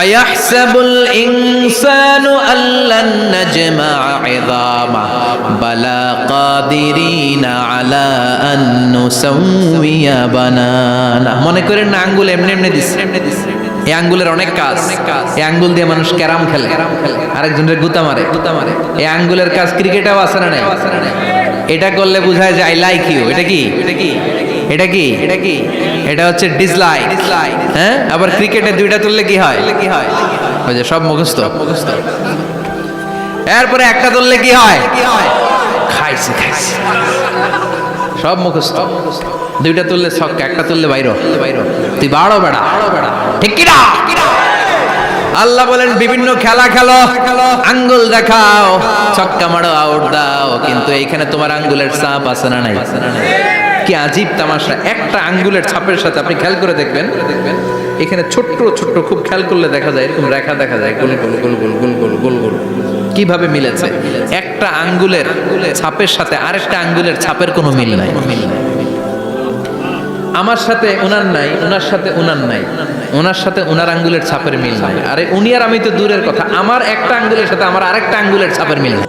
Speaker 1: আয়াহসাবুল ইনসানু আল্লান নাজমা ইযামা বালা কাদিরিনা আলা আন নুসাউইয়া বানানা। মনে করেন না আঙ্গুল এমনি দিছে। এই আঙ্গুলের অনেক কাজ। এই আঙ্গুল দিয়ে মানুষ ক্যারাম খেলে, আরেকজনের গুতা মারে। এই আঙ্গুলের কাজ ক্রিকেটেও আছে না নাই? এটা করলে বোঝায় যে আই লাইক ইউ। এটা হচ্ছে ডিসলাইক। হ্যাঁ, আবার ক্রিকেটে দুইটা তুললে কি হয়? ওই যে সব মুখস্থ। এরপরে একটা তুললে কি হয়? খাইছে। সব মুখস্থ। দুইটা তুললে ছক্কা, একটা তুললে বাইরো। তুই বাড়ো বেড়া, ঠিক কিনা? আল্লাহ বলেন বিভিন্ন খেলা খেলো, আঙ্গুল দেখাও, ছক্কা মারো, আউট দাও, কিন্তু এইখানে তোমার আঙ্গুলের ছাপ আছে না নাই? কি আজীব তামাশা! একটা আঙ্গুলের ছাপের সাথে আপনি খেয়াল করে দেখবেন, এখানে ছোট্ট খুব খেয়াল করলে দেখা যায় এরকম রেখা দেখা যায়, গোল গোল কিভাবে মিলেছে। একটা আঙ্গুলের ছাপের সাথে আরেকটা আঙ্গুলের ছাপের কোনো মিল নাই। আমার সাথে ওনার নাই, ওনার সাথে ওনার নাই, ওনার সাথে ওনার আঙ্গুলের ছাপের মিল নাই। আরে উনি আর আমি তো দূরের কথা, আমার একটা আঙ্গুলের সাথে আমার আরেকটা আঙ্গুলের ছাপের মিল নাই।